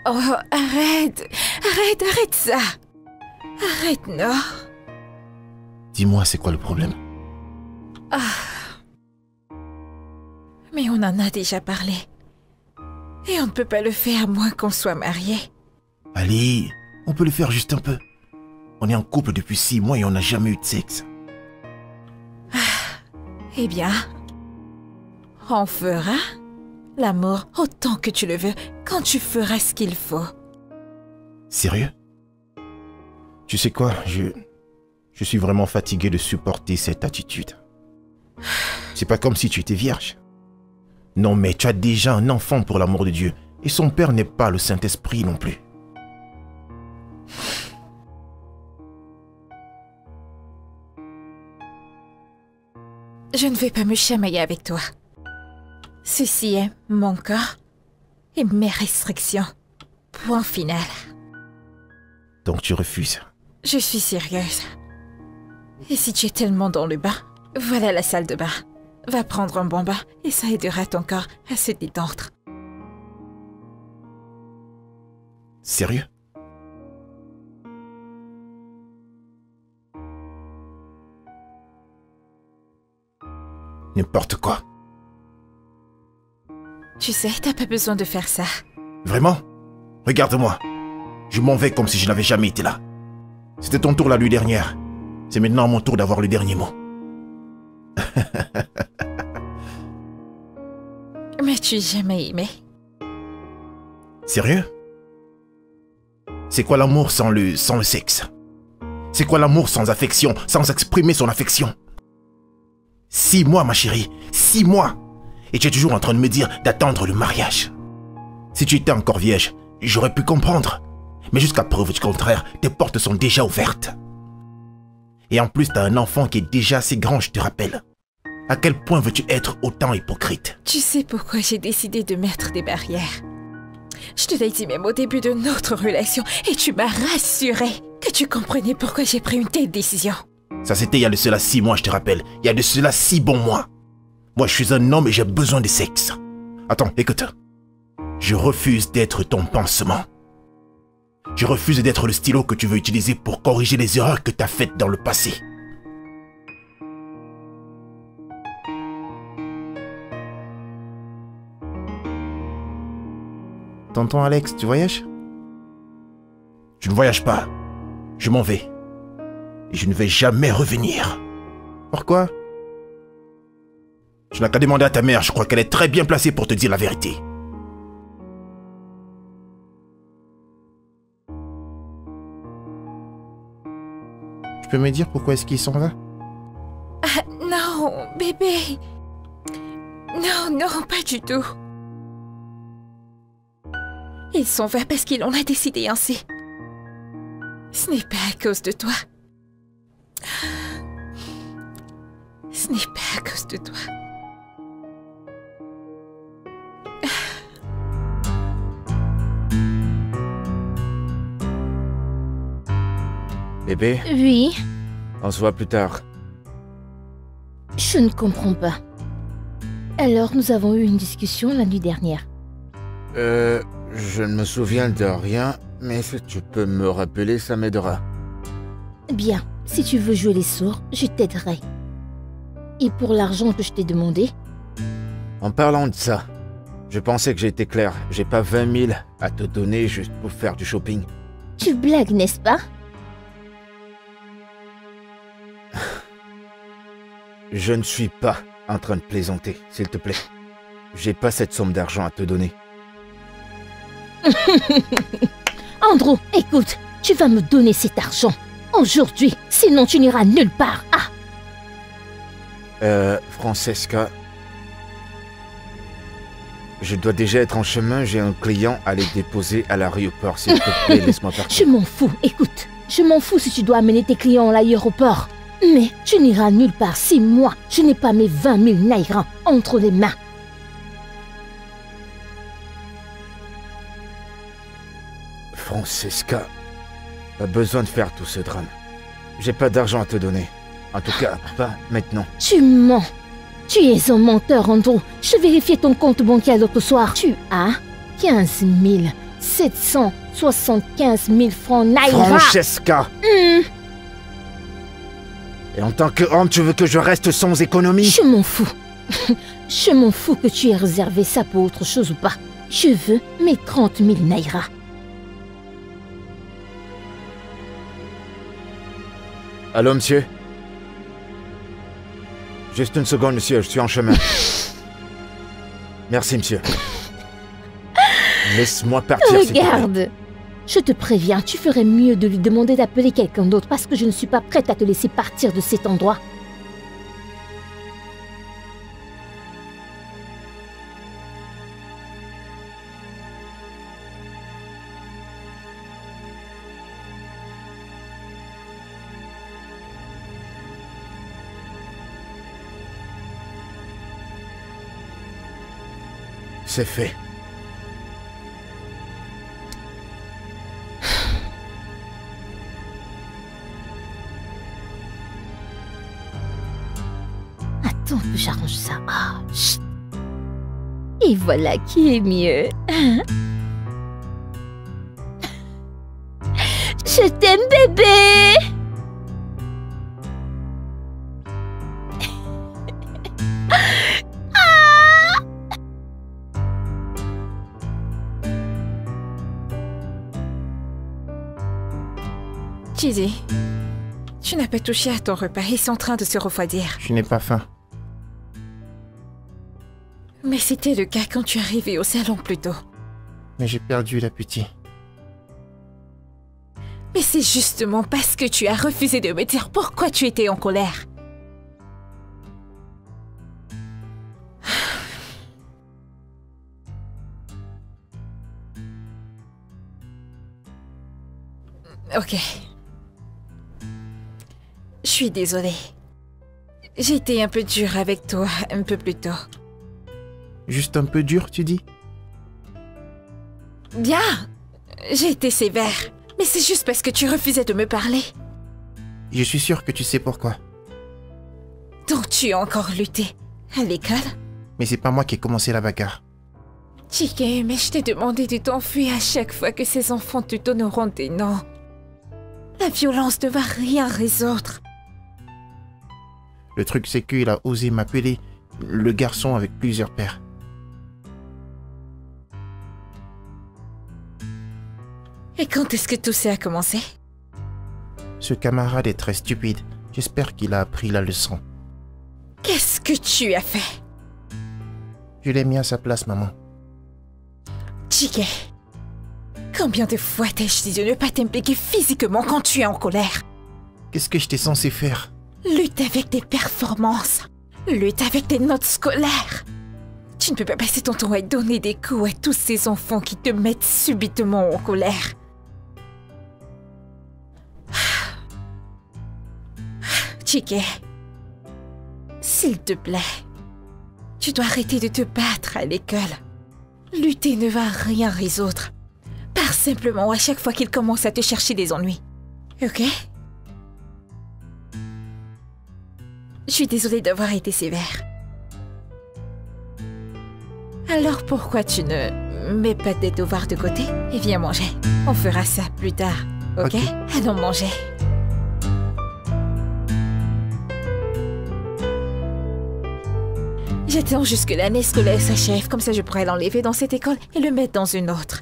Oh, arrête. Arrête ça. Arrête, non. Dis-moi, c'est quoi le problème? Mais on en a déjà parlé. Et on ne peut pas le faire à moins qu'on soit mariés. Allez, on peut le faire juste un peu. On est en couple depuis 6 mois et on n'a jamais eu de sexe. Eh bien, on fera l'amour autant que tu le veux, quand tu feras ce qu'il faut. Sérieux? Tu sais quoi, je suis vraiment fatigué de supporter cette attitude. C'est pas comme si tu étais vierge. Non, mais tu as déjà un enfant pour l'amour de Dieu. Et son père n'est pas le Saint-Esprit non plus. Je ne vais pas me chamailler avec toi. Ceci est mon corps et mes restrictions. Point final. Donc tu refuses? Je suis sérieuse. Et si tu es tellement dans le bain, voilà la salle de bain. Va prendre un bon bain et ça aidera ton corps à se détendre. Sérieux? N'importe quoi. Tu sais, t'as pas besoin de faire ça. Vraiment? Regarde-moi. Je m'en vais comme si je n'avais jamais été là. C'était ton tour la nuit dernière. C'est maintenant mon tour d'avoir le dernier mot. M'as-tu jamais aimé? Sérieux? C'est quoi l'amour sans le sexe? C'est quoi l'amour sans affection, sans exprimer son affection? 6 mois, ma chérie, 6 mois! Et tu es toujours en train de me dire d'attendre le mariage. Si tu étais encore vierge, j'aurais pu comprendre. Mais jusqu'à preuve du contraire, tes portes sont déjà ouvertes. Et en plus, t'as un enfant qui est déjà assez grand, je te rappelle. À quel point veux-tu être autant hypocrite? Tu sais pourquoi j'ai décidé de mettre des barrières? Je te l'ai dit même au début de notre relation et tu m'as rassuré que tu comprenais pourquoi j'ai pris une telle décision. Ça c'était il y a de cela 6 mois, je te rappelle. Il y a de cela 6 bons mois. Moi, je suis un homme et j'ai besoin de sexe. Attends, écoute. Je refuse d'être ton pansement. Je refuse d'être le stylo que tu veux utiliser pour corriger les erreurs que tu as faites dans le passé. Tonton Alex, tu voyages? Je ne voyage pas. Je m'en vais. Et je ne vais jamais revenir. Pourquoi? Tu n'as qu'à demander à ta mère, je crois qu'elle est très bien placée pour te dire la vérité. Tu peux me dire pourquoi est-ce qu'il s'en va? Ah, non, bébé. Non, non, pas du tout. Il s'en va parce qu'il en a décidé ainsi. Ce n'est pas à cause de toi. Ce n'est pas à cause de toi. Bébé, Oui, on se voit plus tard. je ne comprends pas. Alors, nous avons eu une discussion la nuit dernière. Je ne me souviens de rien, mais si tu peux me rappeler, ça m'aidera. Bien, si tu veux jouer les sourds, je t'aiderai. Et pour l'argent que je t'ai demandé, En parlant de ça, je pensais que j'étais clair. J'ai pas 20 000 à te donner juste pour faire du shopping. tu blagues, n'est-ce pas? Je ne suis pas en train de plaisanter, s'il te plaît. J'ai pas cette somme d'argent à te donner. Andrew, écoute, tu vas me donner cet argent. Aujourd'hui, sinon tu n'iras nulle part. Ah, Francesca... Je dois déjà être en chemin, j'ai un client à les déposer à l'aéroport. S'il te plaît, laisse-moi je partir. m'en fous, écoute. Je m'en fous si tu dois amener tes clients à l'aéroport. Mais tu n'iras nulle part si moi, je n'ai pas mes 20 000 naira entre les mains. Francesca, pas besoin de faire tout ce drame. J'ai pas d'argent à te donner. En tout cas, pas maintenant. Tu mens. Tu es un menteur, Andrew. Je vérifiais ton compte bancaire l'autre soir. Tu as 15 775 000 francs naira. Francesca! Et en tant qu'homme, tu veux que je reste sans économie? Je m'en fous. Je m'en fous que tu aies réservé ça pour autre chose ou pas. Je veux mes 30 000 naira. Allô, monsieur? Juste une seconde, monsieur, je suis en chemin. Merci, monsieur. Laisse-moi partir, s'il te plaît. Regarde, je te préviens, tu ferais mieux de lui demander d'appeler quelqu'un d'autre parce que je ne suis pas prête à te laisser partir de cet endroit. C'est fait. Attends que j'arrange ça. Ah, chut. Et voilà qui est mieux. Je t'aime, bébé. Chidi, tu n'as pas touché à ton repas, ils sont en train de se refroidir. Je n'ai pas faim. Mais c'était le cas quand tu es arrivé au salon plus tôt. Mais j'ai perdu l'appétit. Mais c'est justement parce que tu as refusé de me dire pourquoi tu étais en colère. Ok. Je suis désolée. J'ai été un peu dure avec toi un peu plus tôt. Juste un peu dur, tu dis? Bien, j'ai été sévère. Mais c'est juste parce que tu refusais de me parler. Je suis sûr que tu sais pourquoi. Donc tu as encore lutté à l'école? Mais c'est pas moi qui ai commencé la bagarre. Chike, mais je t'ai demandé de t'enfuir à chaque fois que ces enfants te donneront des noms. La violence ne va rien résoudre. Le truc, c'est qu'il a osé m'appeler le garçon avec plusieurs pères. Et quand est-ce que tout ça a commencé? Ce camarade est très stupide. J'espère qu'il a appris la leçon. Qu'est-ce que tu as fait? Je l'ai mis à sa place, maman. Chike, combien de fois t'ai-je dit de ne pas t'impliquer physiquement quand tu es en colère? Qu'est-ce que j'étais censé faire? Lutte avec tes performances. Lutte avec tes notes scolaires. Tu ne peux pas passer ton temps à donner des coups à tous ces enfants qui te mettent subitement en colère. Chike, s'il te plaît, tu dois arrêter de te battre à l'école. Lutter ne va rien résoudre. Pars simplement à chaque fois qu'il commence à te chercher des ennuis. Ok? Je suis désolée d'avoir été sévère. Alors pourquoi tu ne mets pas tes devoirs de côté et viens manger? On fera ça plus tard, ok? Allons manger. J'attends jusque l'année scolaire s'achève, comme ça je pourrais l'enlever dans cette école et le mettre dans une autre.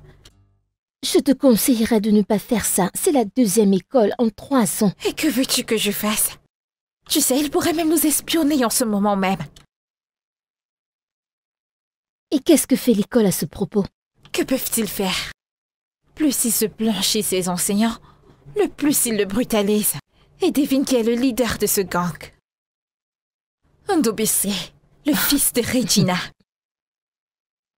Je te conseillerais de ne pas faire ça. C'est la deuxième école en 3 ans. Et que veux-tu que je fasse? Tu sais, il pourrait même nous espionner en ce moment même. Et qu'est-ce que fait l'école à ce propos? Que peuvent-ils faire? Plus ils se blanchissent ses enseignants, le plus ils le brutalisent. Et devine qui est le leader de ce gang. Ndobisi, le fils de Regina.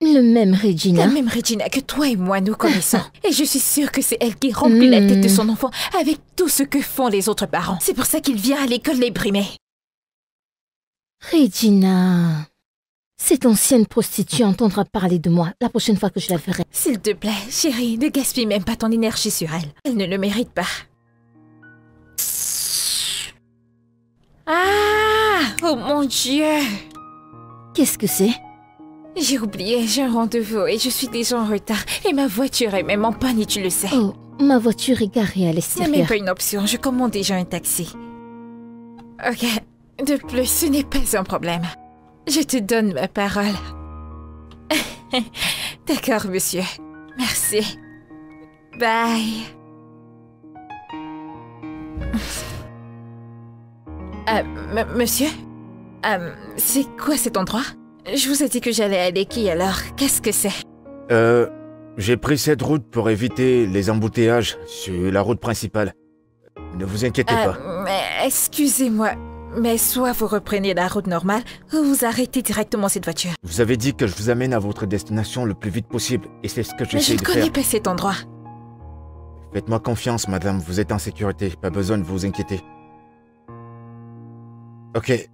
Le même Regina. La même Regina que toi et moi nous connaissons. Et je suis sûre que c'est elle qui remplit la tête de son enfant avec tout ce que font les autres parents. C'est pour ça qu'il vient à l'école les brimer. Regina... Cette ancienne prostituée entendra parler de moi la prochaine fois que je la verrai. S'il te plaît, chérie, ne gaspille même pas ton énergie sur elle. Elle ne le mérite pas. Ah! Oh mon Dieu! Qu'est-ce que c'est? J'ai oublié, j'ai un rendez-vous et je suis déjà en retard. Et ma voiture est même en panne et tu le sais. Oh, ma voiture est garée à Ce n'est même l'extérieur. pas une option, je commande déjà un taxi. Ok, de plus, ce n'est pas un problème. Je te donne ma parole. D'accord, monsieur. Merci. Bye. Monsieur? C'est quoi cet endroit? Je vous ai dit que j'allais à Lekki, alors qu'est-ce que c'est? J'ai pris cette route pour éviter les embouteillages sur la route principale. Ne vous inquiétez pas. Excusez-moi, mais soit vous reprenez la route normale, ou vous arrêtez directement cette voiture. Vous avez dit que je vous amène à votre destination le plus vite possible, et c'est ce que Mais je j'essaie ne de connais faire. pas cet endroit. Faites-moi confiance, madame, vous êtes en sécurité, pas besoin de vous inquiéter. Ok,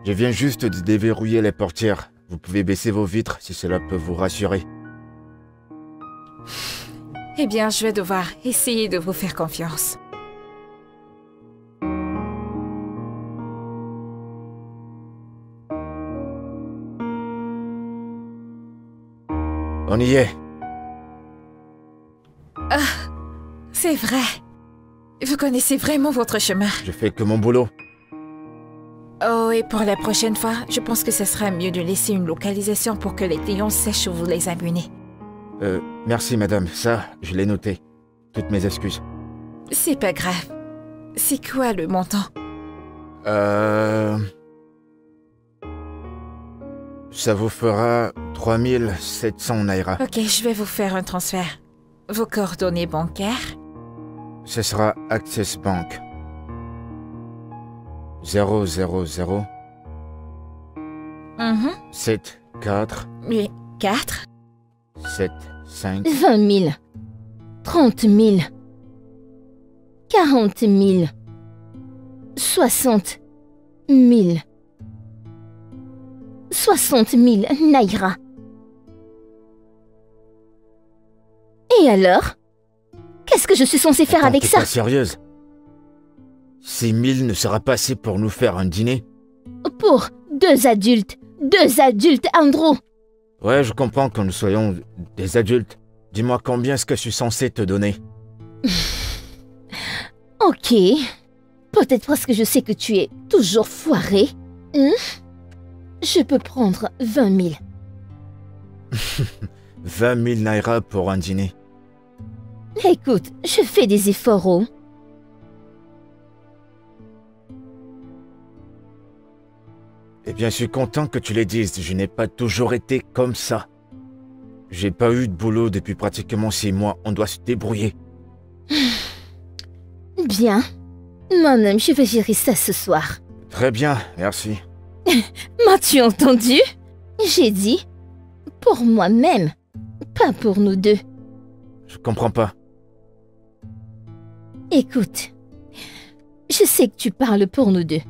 je viens juste de déverrouiller les portières. Vous pouvez baisser vos vitres si cela peut vous rassurer. Eh bien, je vais devoir essayer de vous faire confiance. On y est. C'est vrai. Vous connaissez vraiment votre chemin. Je fais que mon boulot. Oh, et pour la prochaine fois, je pense que ce sera mieux de laisser une localisation pour que les clients sachent où vous les amenez. Merci madame, ça, je l'ai noté. Toutes mes excuses. C'est pas grave. C'est quoi le montant? Ça vous fera 3700 naira. Ok, je vais vous faire un transfert. Vos coordonnées bancaires? Ce sera Access Bank. 000 7 4 Oui, 4? 7 5 20 000. 30 000. 40 000. 60 000. 60 000 naira. Et alors? Qu'est-ce que je suis censée faire Attends, avec t'es ça? pas sérieuse? 6 000 ne sera pas assez pour nous faire un dîner? Pour 2 adultes. 2 adultes, Andrew. Ouais, je comprends que nous soyons des adultes. Dis-moi combien est-ce que je suis censé te donner? Ok. Peut-être parce que je sais que tu es toujours foiré. Je peux prendre 20 000. 20 000 naira pour un dîner. Écoute, je fais des efforts, oh. Eh bien, je suis content que tu les dises. Je n'ai pas toujours été comme ça. J'ai pas eu de boulot depuis pratiquement 6 mois. On doit se débrouiller. Bien. Moi-même, je vais gérer ça ce soir. Très bien, merci. M'as-tu entendu? J'ai dit pour moi-même, pas pour nous deux. Je comprends pas. Écoute, je sais que tu parles pour nous deux,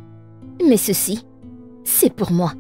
mais ceci, c'est pour moi.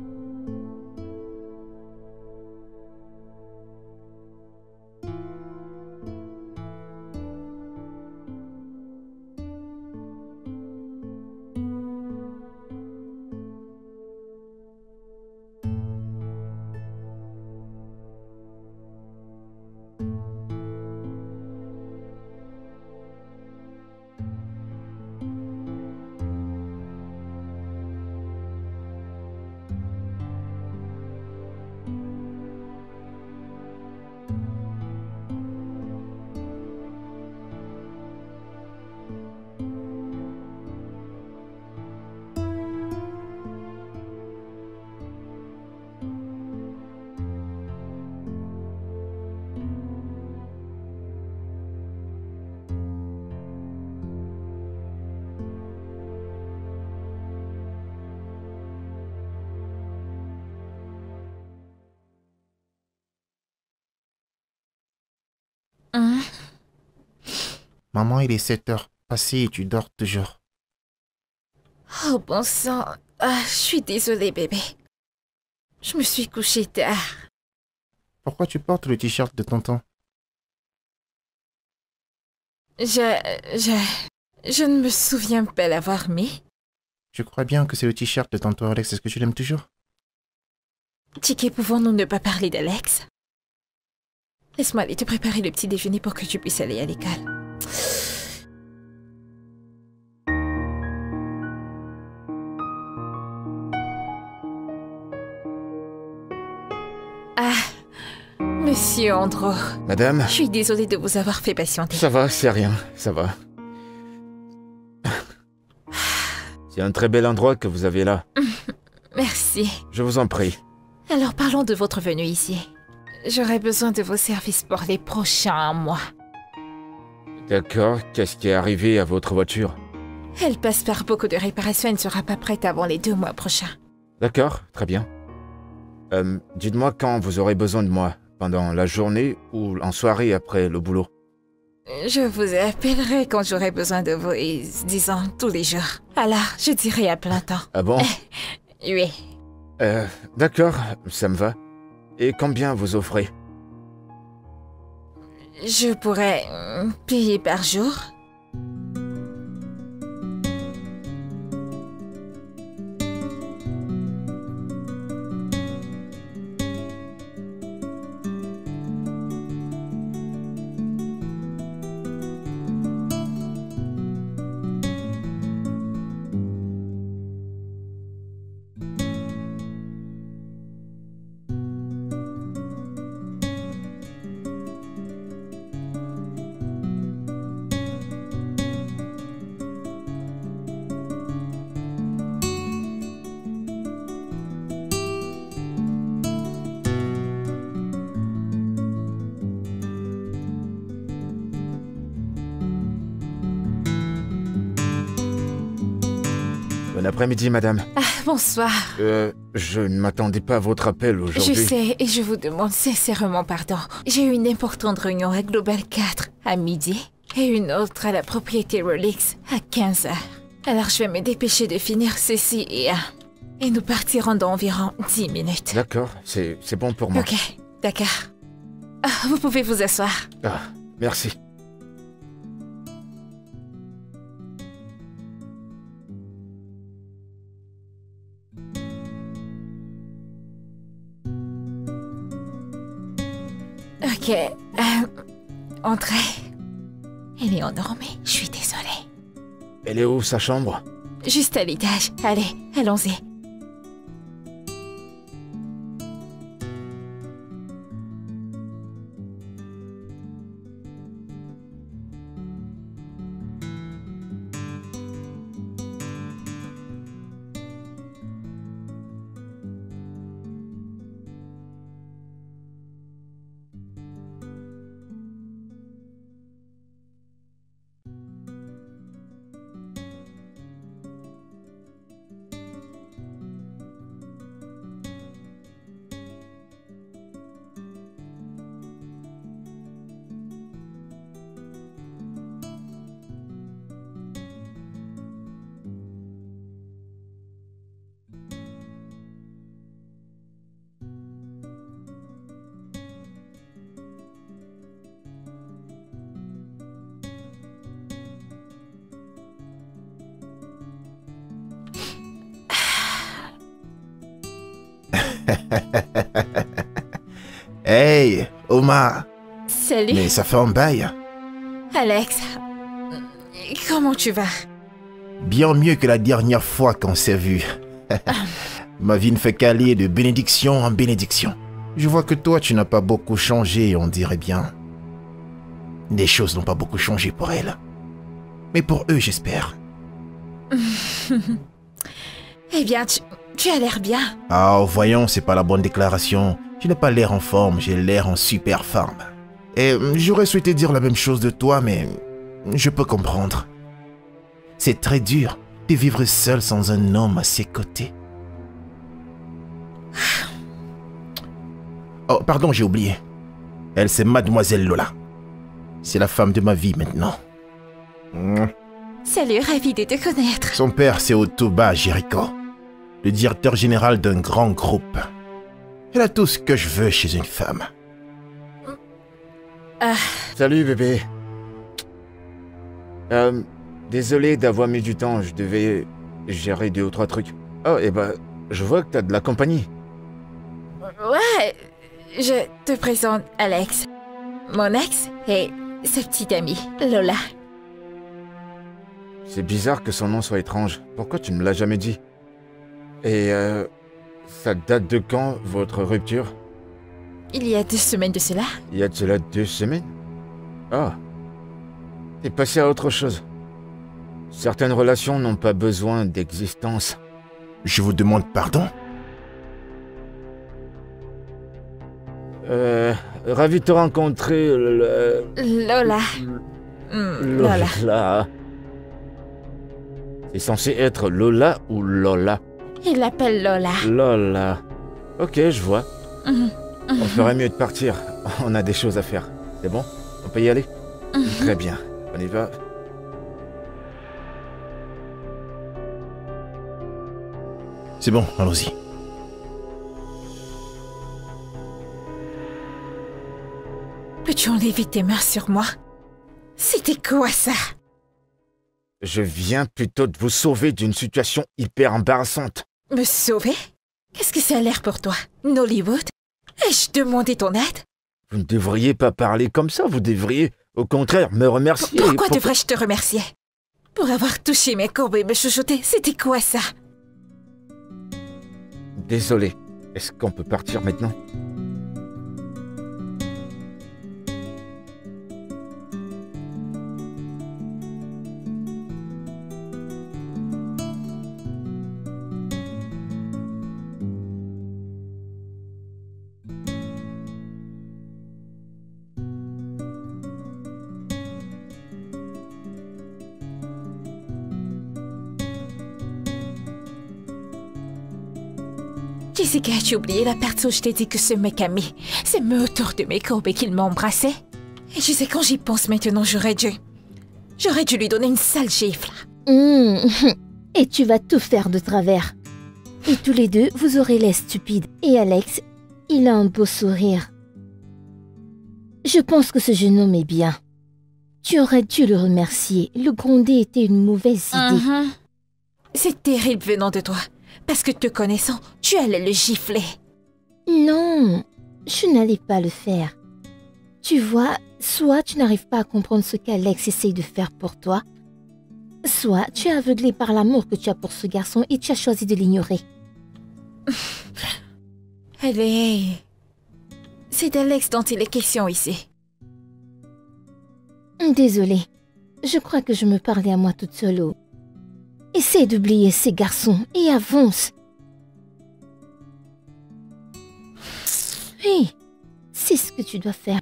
Maman, il est 7 heures passées et tu dors toujours. Oh bon sang, je suis désolée bébé. Je me suis couchée tard. Pourquoi tu portes le t-shirt de tonton? Je ne me souviens pas l'avoir mis. Je crois bien que c'est le t-shirt de tantôt Alex. Est-ce que tu l'aimes toujours? Chiquet, pouvons-nous ne pas parler d'Alex? Laisse-moi aller te préparer le petit déjeuner pour que tu puisses aller à l'école. Ah, Monsieur Andro. Madame? Je suis désolée de vous avoir fait patienter. Ça va, c'est rien, ça va. C'est un très bel endroit que vous avez là. Merci. Je vous en prie. Alors parlons de votre venue ici. J'aurai besoin de vos services pour les prochains mois. D'accord, qu'est-ce qui est arrivé à votre voiture? Elle passe par beaucoup de réparations et ne sera pas prête avant les 2 mois prochains. D'accord, très bien. Dites-moi quand vous aurez besoin de moi, pendant la journée ou en soirée après le boulot. Je vous appellerai quand j'aurai besoin de vous, et disons tous les jours. Alors, je dirai à plein temps. Ah bon? Oui. D'accord, ça me va. Et combien vous offrez? Je pourrais payer par jour. Bon après-midi, madame. Ah, bonsoir. Je ne m'attendais pas à votre appel aujourd'hui. Je sais, et je vous demande sincèrement pardon. J'ai eu une importante réunion à Global 4 à midi et une autre à la propriété Rolex à 15h. Alors je vais me dépêcher de finir ceci et nous partirons dans environ 10 minutes. D'accord, c'est bon pour moi. Ok, d'accord. Ah, vous pouvez vous asseoir. Ah, merci. Ok, entrez. Elle est endormie, je suis désolée. Elle est où, sa chambre? Juste à l'étage. Allez, allons-y. Hey, Omar. Salut. Mais ça fait un bail. Alex, comment tu vas? Bien mieux que la dernière fois qu'on s'est vu. Ma vie ne fait qu'aller de bénédiction en bénédiction. Je vois que toi, tu n'as pas beaucoup changé, on dirait bien. Les choses n'ont pas beaucoup changé pour elle. Mais pour eux, j'espère. Eh bien, tu as l'air bien. Ah, voyons, c'est pas la bonne déclaration. Je n'ai pas l'air en forme, j'ai l'air en super forme. Et j'aurais souhaité dire la même chose de toi, mais je peux comprendre. C'est très dur de vivre seul sans un homme à ses côtés. Oh, pardon, j'ai oublié. Elle, c'est Mademoiselle Lola. C'est la femme de ma vie maintenant. Salut, ravi de te connaître. Son père, c'est Otoba Jericho, le directeur général d'un grand groupe. Elle a tout ce que je veux chez une femme. Salut, bébé. Désolé d'avoir mis du temps, je devais gérer 2 ou 3 trucs. Oh, et bah, je vois que t'as de la compagnie. Ouais, je te présente Alex, mon ex et sa petite amie, Lola. C'est bizarre que son nom soit étrange. Pourquoi tu me l'as jamais dit? Et ça date de quand, votre rupture? Il y a 2 semaines de cela. Il y a de cela 2 semaines? Ah. T'es passé à autre chose. Certaines relations n'ont pas besoin d'existence. Je vous demande pardon? Ravi de te rencontrer, Lola. Lola. Lola. C'est censé être Lola ou Lola? Il l'appelle Lola. Lola. Ok, je vois. On ferait mieux de partir. On a des choses à faire. C'est bon? On peut y aller? Très bien. On y va. C'est bon, allons-y. Peux-tu enlever tes mains sur moi? C'était quoi ça? Je viens plutôt de vous sauver d'une situation hyper embarrassante. Me sauver? Qu'est-ce que ça a l'air pour toi? Nollywood? Ai-je demandé ton aide? Vous ne devriez pas parler comme ça, vous devriez, au contraire, me remercier. Pourquoi devrais-je te remercier? Pour avoir touché mes courbes et me chuchoter, c'était quoi ça? Désolé. Est-ce qu'on peut partir maintenant? Jessica, as-tu oublié la partie où je t'ai dit que ce mec a mis ses mains autour de mes courbes et qu'il m'a embrassé? Et je sais, quand j'y pense maintenant, j'aurais dû lui donner une sale gifle. Et tu vas tout faire de travers. Et tous les deux, vous aurez l'air stupide. Et Alex, il a un beau sourire. Je pense que ce jeune homme est bien. Tu aurais dû le remercier. Le gronder était une mauvaise idée. C'est terrible venant de toi. Parce que te connaissant, tu allais le gifler. Non, je n'allais pas le faire. Tu vois, soit tu n'arrives pas à comprendre ce qu'Alex essaye de faire pour toi, soit tu es aveuglé par l'amour que tu as pour ce garçon et tu as choisi de l'ignorer. Allez, c'est d'Alex dont il est question ici. Désolée, je crois que je me parlais à moi toute seule. Essaie d'oublier ces garçons et avance. Oui, c'est ce que tu dois faire.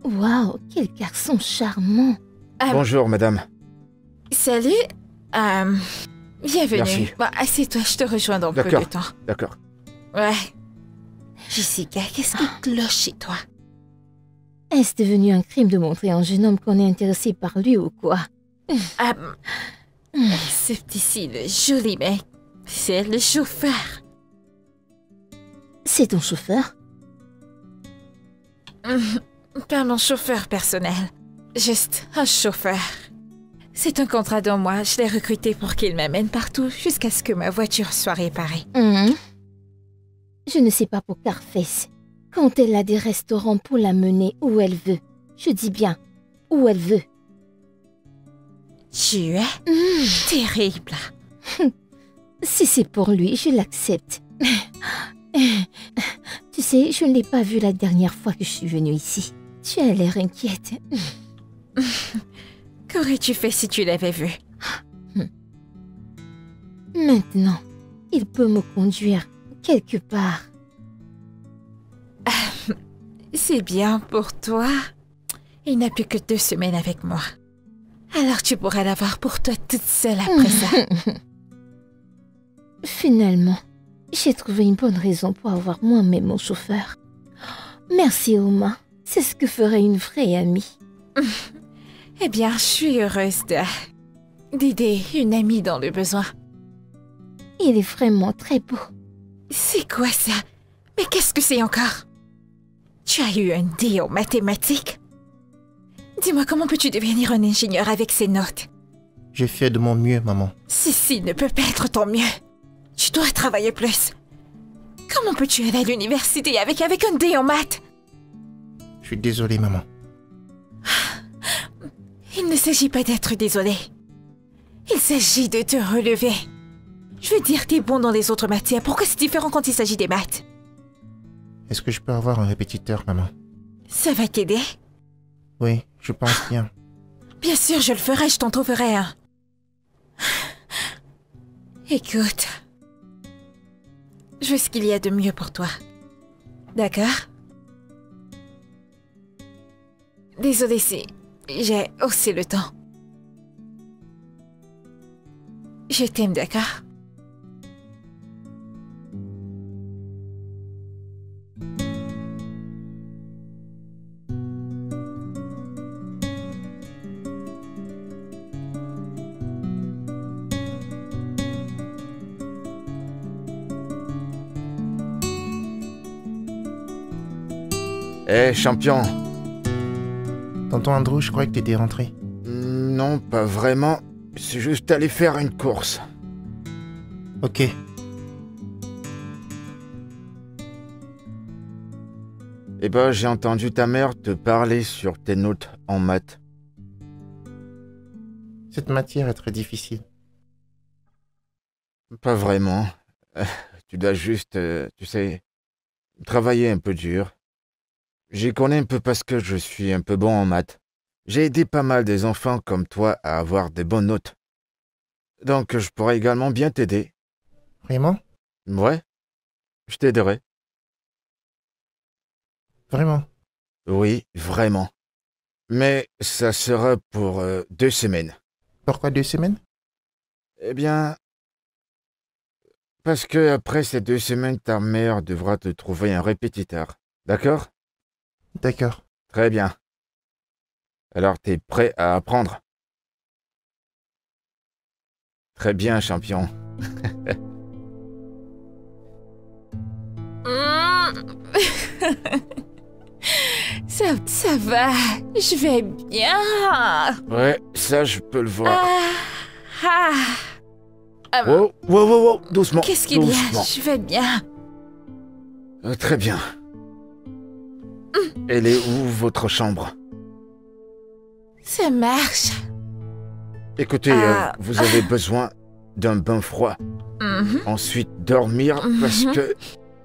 Waouh, quel garçon charmant. Bonjour, madame. Salut. Bienvenue. Merci. Bon, assieds-toi, je te rejoins dans peu de temps. D'accord. Ouais. Jessica, qu'est-ce qui cloche chez toi? Est-ce devenu un crime de montrer à un jeune homme qu'on est intéressé par lui ou quoi? Ce petit-ci, le joli mec, c'est le chauffeur. C'est ton chauffeur? Pas mon chauffeur personnel, juste un chauffeur. C'est un contrat d'un mois, je l'ai recruté pour qu'il m'amène partout jusqu'à ce que ma voiture soit réparée. Je ne sais pas pour Carface. Quand elle a des restaurants pour la mener où elle veut. Je dis bien, où elle veut. Tu es terrible. Si c'est pour lui, je l'accepte. Tu sais, je ne l'ai pas vu la dernière fois que je suis venue ici. Tu as l'air inquiète. Qu'aurais-tu fait si tu l'avais vu? Maintenant, il peut me conduire quelque part. C'est bien pour toi. Il n'a plus que 2 semaines avec moi. Alors tu pourras l'avoir pour toi toute seule après ça. Finalement, j'ai trouvé une bonne raison pour avoir moi-même mon chauffeur. Merci, Oma. C'est ce que ferait une vraie amie. Eh bien, je suis heureuse d'aider une amie dans le besoin. Il est vraiment très beau. C'est quoi ça? Mais qu'est-ce que c'est encore? Tu as eu un D en mathématiques? Dis-moi, comment peux-tu devenir un ingénieur avec ces notes? Je fais de mon mieux, maman. Ceci ne peut pas être ton mieux. Tu dois travailler plus. Comment peux-tu aller à l'université avec un D en maths? Je suis désolé, maman. Il ne s'agit pas d'être désolé. Il s'agit de te relever. Je veux dire, t'es bon dans les autres matières. Pourquoi c'est différent quand il s'agit des maths? Est-ce que je peux avoir un répétiteur, maman? Ça va t'aider? Oui, je pense bien. Bien sûr, je le ferai, je t'en trouverai un. Écoute. Je veux ce qu'il y a de mieux pour toi. D'accord? Désolée si j'ai haussé le ton. Je t'aime, d'accord? Hé, champion. Tonton Andrew, je croyais que t'étais rentré. Non, pas vraiment. C'est juste aller faire une course. Ok. Eh ben, j'ai entendu ta mère te parler sur tes notes en maths. Cette matière est très difficile. Pas vraiment. Tu dois juste, tu sais, travailler un peu dur. J'y connais un peu parce que je suis un peu bon en maths. J'ai aidé pas mal des enfants comme toi à avoir des bonnes notes. Donc je pourrais également bien t'aider. Vraiment? Ouais, je t'aiderai. Vraiment? Oui, vraiment. Mais ça sera pour 2 semaines. Pourquoi 2 semaines? Eh bien, parce que après ces 2 semaines, ta mère devra te trouver un répétiteur. D'accord? D'accord. Très bien. Alors t'es prêt à apprendre? Très bien, champion. Ça va, je vais bien. Ouais, ça je peux le voir. Wow, doucement. Qu'est-ce qu'il y a? Doucement. Je vais bien. Très bien. Elle est où votre chambre? Ça marche. Écoutez, vous avez besoin d'un bain froid. Ensuite dormir parce que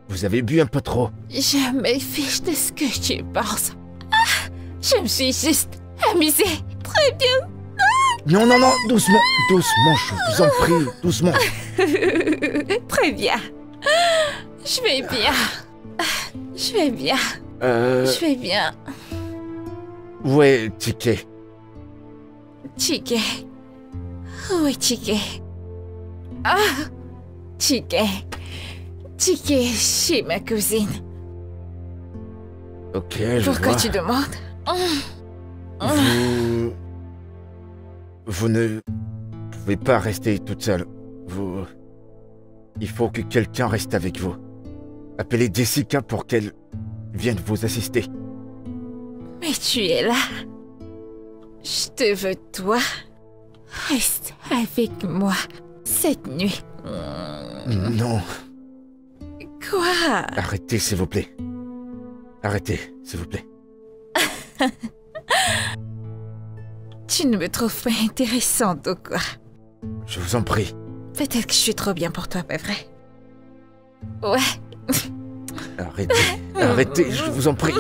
vous avez bu un peu trop. Je me fiche de ce que tu penses. Je me suis juste amusée. Très bien. Non, doucement, je vous en prie, doucement. Très bien. Je vais bien. Je vais bien. Je vais bien. Où est Ticket? Ticket. Où est Ticket? Ah! Ticket. Ticket chez ma cousine. Ok, je Pourquoi vois. tu demandes? Vous ne pouvez pas rester toute seule. Il faut que quelqu'un reste avec vous. Appelez Jessica pour qu'elle vienne vous assister. Mais tu es là. Je te veux, toi. Reste avec moi cette nuit. Non, Quoi? arrêtez s'il vous plaît. Arrêtez, s'il vous plaît. Tu ne me trouves pas intéressante ou quoi? Je vous en prie. Peut-être que je suis trop bien pour toi, pas vrai? Ouais. Arrêtez, je vous en prie.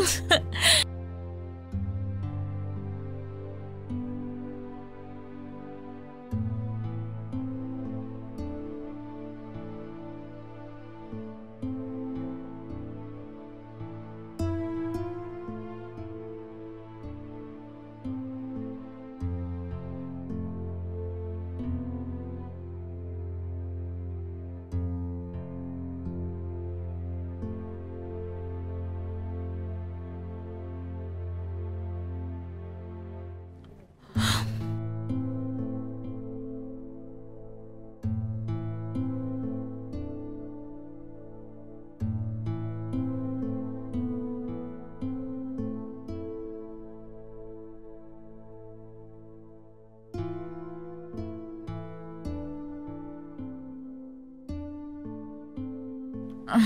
Que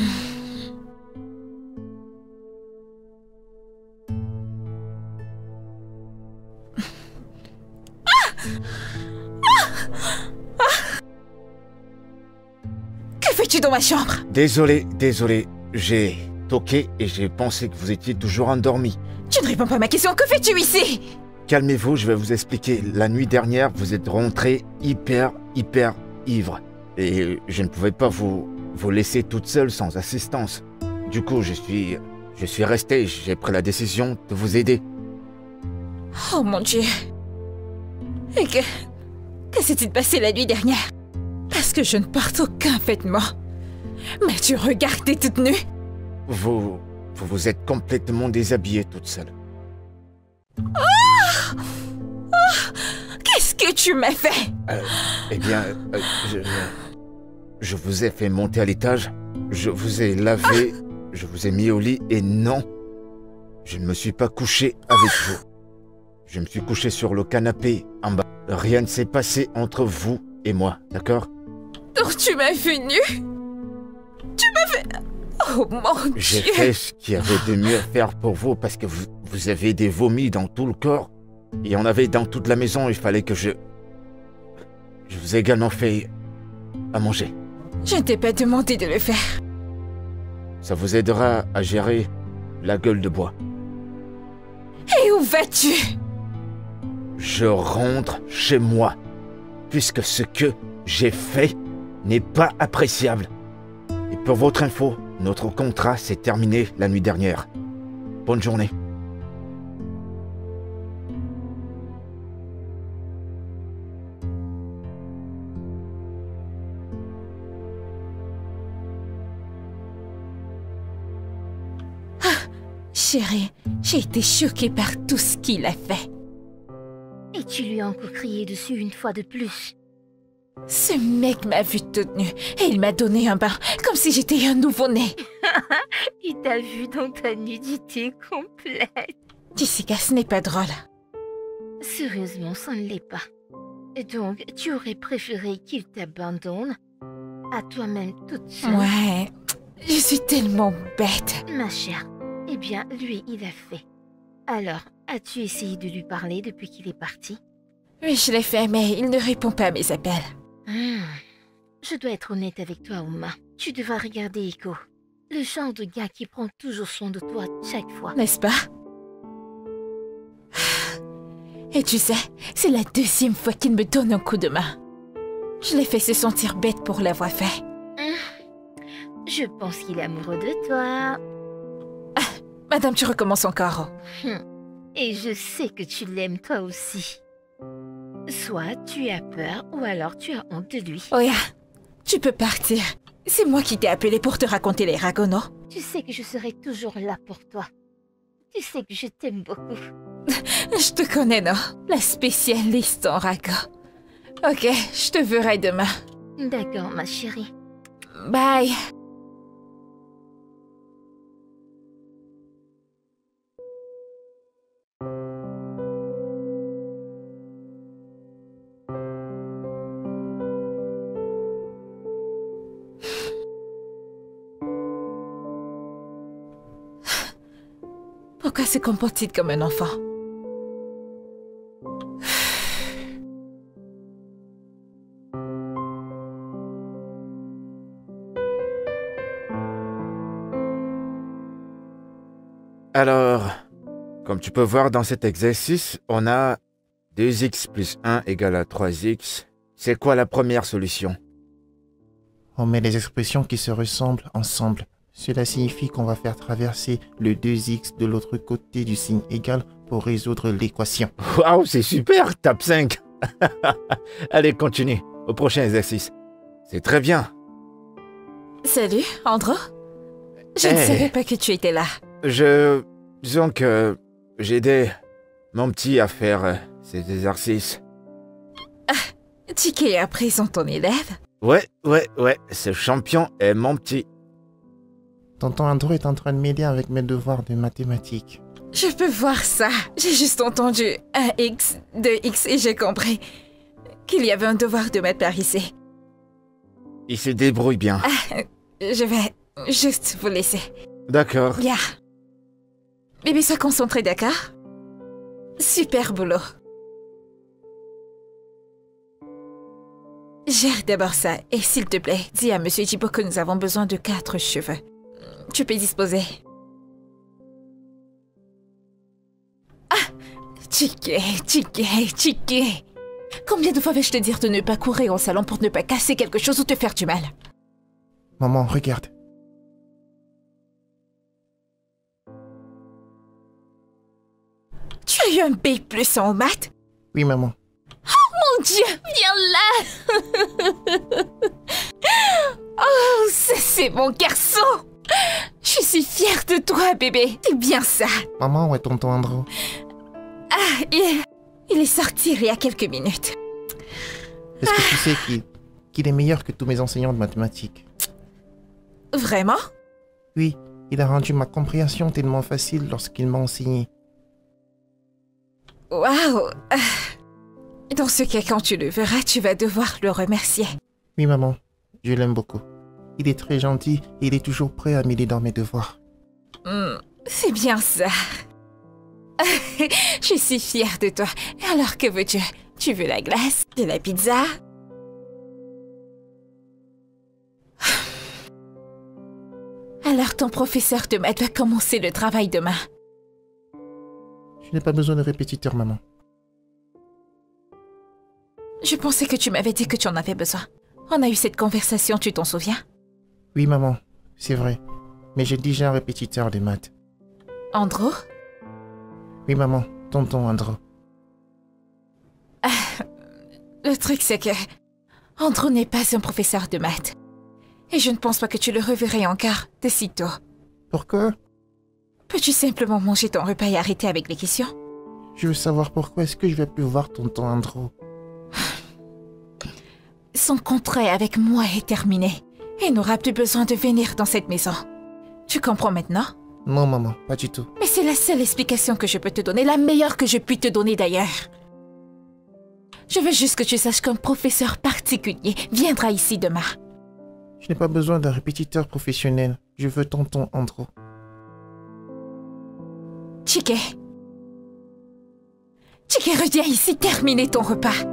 fais-tu dans ma chambre? Désolé, j'ai toqué et j'ai pensé que vous étiez toujours endormi. Tu ne réponds pas à ma question, que fais-tu ici? Calmez-vous, je vais vous expliquer. La nuit dernière, vous êtes rentré hyper ivre. Et je ne pouvais pas vous laisser toute seule sans assistance. Du coup, je suis resté, j'ai pris la décision de vous aider. Oh mon Dieu. Et que s'est-il passé la nuit dernière? Parce que je ne porte aucun vêtement. Mais tu regardais toute nue. Vous êtes complètement déshabillée toute seule. Qu'est-ce que tu m'as fait? Eh bien, je vous ai fait monter à l'étage, je vous ai lavé, je vous ai mis au lit et non, je ne me suis pas couché avec vous. Je me suis couché sur le canapé en bas. Rien ne s'est passé entre vous et moi, d'accord? Donc tu m'as vu nu? Tu m'as fait... Oh mon Dieu! J'ai fait ce qu'il y avait de mieux à faire pour vous parce que vous avez des vomis dans tout le corps. Et on avait dans toute la maison, il fallait que je vous ai également fait à manger. Je ne t'ai pas demandé de le faire. Ça vous aidera à gérer la gueule de bois. Et où vas-tu? Je rentre chez moi, puisque ce que j'ai fait n'est pas appréciable. Et pour votre info, notre contrat s'est terminé la nuit dernière. Bonne journée. Chérie, j'ai été choquée par tout ce qu'il a fait. Et tu lui as encore crié dessus une fois de plus. Ce mec m'a vue toute nue et il m'a donné un bain comme si j'étais un nouveau-né. Il t'a vu dans ta nudité complète. Jessica, ce n'est pas drôle. Sérieusement, ça ne l'est pas. Et donc, tu aurais préféré qu'il t'abandonne à toi-même toute seule? Ouais, je suis tellement bête. Ma chère, eh bien, lui, il a fait. Alors, as-tu essayé de lui parler depuis qu'il est parti? Oui, je l'ai fait, mais il ne répond pas à mes appels. Je dois être honnête avec toi, Uma. Tu devras regarder Echo. Le genre de gars qui prend toujours soin de toi chaque fois. N'est-ce pas? Et tu sais, c'est la deuxième fois qu'il me donne un coup de main. Je l'ai fait se sentir bête pour l'avoir fait. Je pense qu'il est amoureux de toi. Madame, tu recommences encore. Et je sais que tu l'aimes toi aussi. Soit tu as peur ou alors tu as honte de lui. Oya, tu peux partir. C'est moi qui t'ai appelé pour te raconter les ragots, non? Tu sais que je serai toujours là pour toi. Tu sais que je t'aime beaucoup. Je te connais, non? La spécialiste en ragots. Ok, je te verrai demain. D'accord, ma chérie. Bye. Pourquoi se comporte-t-il comme un enfant? Alors, comme tu peux voir dans cet exercice, on a 2x plus 1 égale à 3x. C'est quoi la première solution? On met les expressions qui se ressemblent ensemble. Cela signifie qu'on va faire traverser le 2x de l'autre côté du signe égal pour résoudre l'équation. Waouh, c'est super, tape 5. Allez, continue, au prochain exercice. C'est très bien. Salut, Andrew. Je ne savais pas que tu étais là. Disons que j'aidais mon petit à faire ces exercices. Tiki est à présent ton élève? Ouais, ce champion est mon petit. Tonton Andrew est en train de m'aider avec mes devoirs de mathématiques. Je peux voir ça. J'ai juste entendu 1x, 2x et j'ai compris qu'il y avait un devoir de maths par ici. Il se débrouille bien. Je vais juste vous laisser. D'accord. Bien. Bébé, sois concentré, d'accord? Super boulot. Gère d'abord ça, et s'il te plaît, dis à Monsieur Jibo que nous avons besoin de 4 cheveux. Tu peux disposer. Ah! Chiqué. Combien de fois vais-je te dire de ne pas courir au salon pour ne pas casser quelque chose ou te faire du mal? Maman, regarde. Tu as eu un B+ en maths? Oui, maman. Mon Dieu, viens là! Oh, ça c'est mon garçon! Je suis fière de toi, bébé. C'est bien ça. Maman, où est tonton Andrew? Ah, il est sorti il y a quelques minutes. Est-ce que tu sais qu'il est meilleur que tous mes enseignants de mathématiques? Vraiment? Oui, il a rendu ma compréhension tellement facile lorsqu'il m'a enseigné. Waouh! Dans ce cas, quand tu le verras, tu vas devoir le remercier. Oui, maman, je l'aime beaucoup. Il est très gentil et il est toujours prêt à m'aider dans mes devoirs. C'est bien ça. Je suis fière de toi. Alors que veux-tu? Tu veux la glace? De la pizza? Alors ton professeur de maths va commencer le travail demain. Je n'ai pas besoin de répétiteur, maman. Je pensais que tu m'avais dit que tu en avais besoin. On a eu cette conversation, tu t'en souviens? Oui, maman, c'est vrai. Mais j'ai déjà un répétiteur de maths. Andrew? Oui, maman, tonton Andrew. Le truc, c'est que Andrew n'est pas un professeur de maths. Et je ne pense pas que tu le reverrai encore de si tôt. Pourquoi? Peux-tu simplement manger ton repas et arrêter avec les questions? Je veux savoir pourquoi est-ce que je vais plus voir tonton Andrew. Son contrat avec moi est terminé. Il n'aura plus besoin de venir dans cette maison. Tu comprends maintenant? Non, maman, pas du tout. Mais c'est la seule explication que je peux te donner, la meilleure que je puis te donner d'ailleurs. Je veux juste que tu saches qu'un professeur particulier viendra ici demain. Je n'ai pas besoin d'un répétiteur professionnel. Je veux tonton Andrew. Chike, reviens ici terminer ton repas.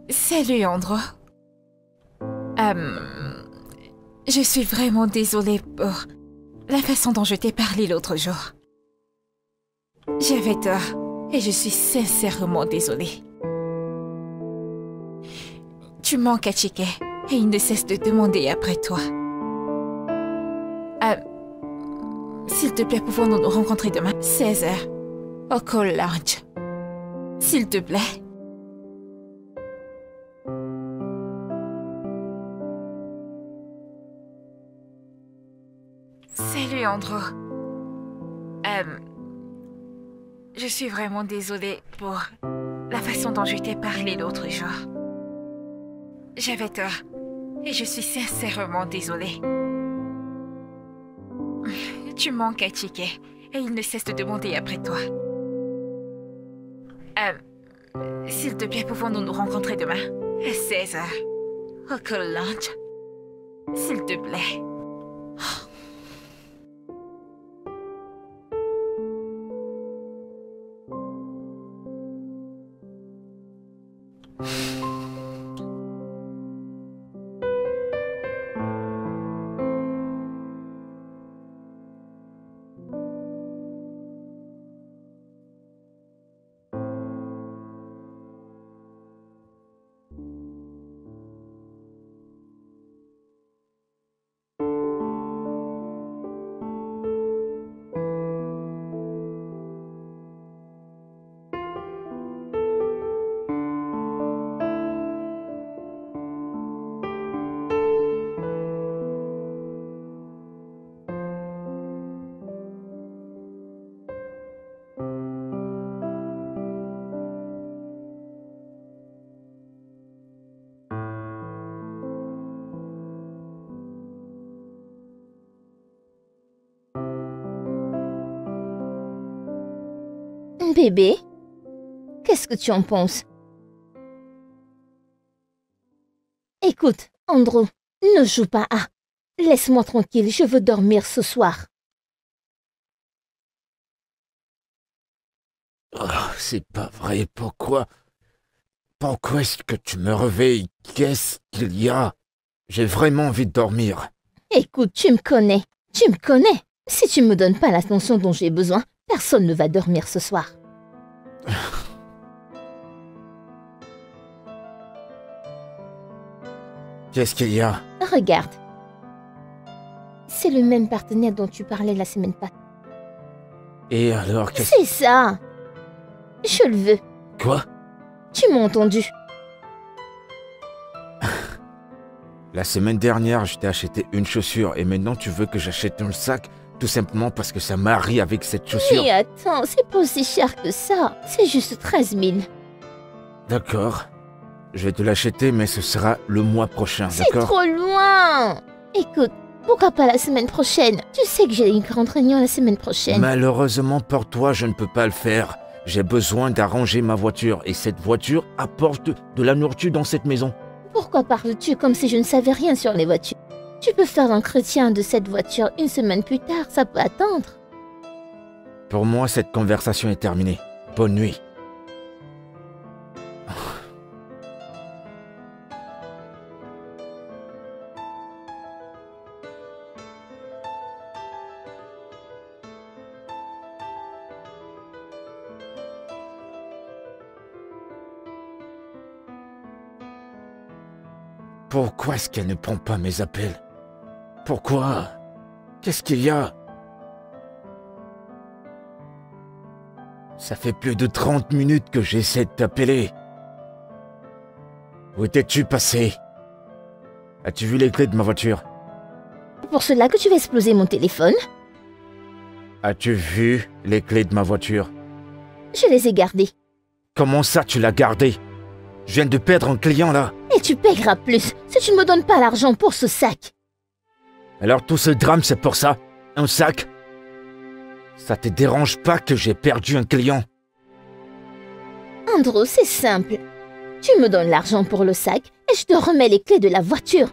Salut Andrew. Je suis vraiment désolée pour la façon dont je t'ai parlé l'autre jour. J'avais tort et je suis sincèrement désolée. Tu manques à Chike et il ne cesse de demander après toi. S'il te plaît, pouvons-nous nous rencontrer demain 16h au Call Lounge? S'il te plaît. Salut Andrew. Je suis vraiment désolée pour la façon dont je t'ai parlé l'autre jour. J'avais tort et je suis sincèrement désolée. Tu manques à Chike et il ne cesse de demander après toi. S'il te plaît, pouvons-nous nous rencontrer demain à 16h au Call Lounge? S'il te plaît. Bébé, qu'est-ce que tu en penses? Écoute, Andrew, ne joue pas à. Laisse-moi tranquille, je veux dormir ce soir. Oh, c'est pas vrai, pourquoi? Pourquoi est-ce que tu me réveilles? Qu'est-ce qu'il y a? J'ai vraiment envie de dormir. Écoute, tu me connais. Si tu me donnes pas l'attention dont j'ai besoin, personne ne va dormir ce soir. Qu'est-ce qu'il y a? Regarde. C'est le même partenaire dont tu parlais la semaine passée. Et alors, qu'est-ce... C'est ça. Je le veux. Quoi? Tu m'as entendu. La semaine dernière, je t'ai acheté une chaussure et maintenant tu veux que j'achète un sac tout simplement parce que ça marie avec cette chaussure. Mais attends, c'est pas aussi cher que ça. C'est juste 13 000. D'accord. Je vais te l'acheter, mais ce sera le mois prochain, C'est d'accord? trop loin. Écoute, pourquoi pas la semaine prochaine? Tu sais que j'ai une grande réunion la semaine prochaine. Malheureusement pour toi, je ne peux pas le faire. J'ai besoin d'arranger ma voiture et cette voiture apporte de la nourriture dans cette maison. Pourquoi parles-tu comme si je ne savais rien sur les voitures? Tu peux faire l'entretien de cette voiture une semaine plus tard, ça peut attendre. Pour moi, cette conversation est terminée. Bonne nuit. Pourquoi est-ce qu'elle ne prend pas mes appels? Pourquoi? Qu'est-ce qu'il y a? Ça fait plus de 30 minutes que j'essaie de t'appeler. Où étais-tu passé? As-tu vu les clés de ma voiture? Pour cela que tu vas exploser mon téléphone? As-tu vu les clés de ma voiture? Je les ai gardées. Comment ça tu l'as gardé? Je viens de perdre un client là. Et tu paieras plus si tu ne me donnes pas l'argent pour ce sac. Alors tout ce drame c'est pour ça? Un sac? Ça te dérange pas que j'ai perdu un client? Andrew, c'est simple. Tu me donnes l'argent pour le sac et je te remets les clés de la voiture.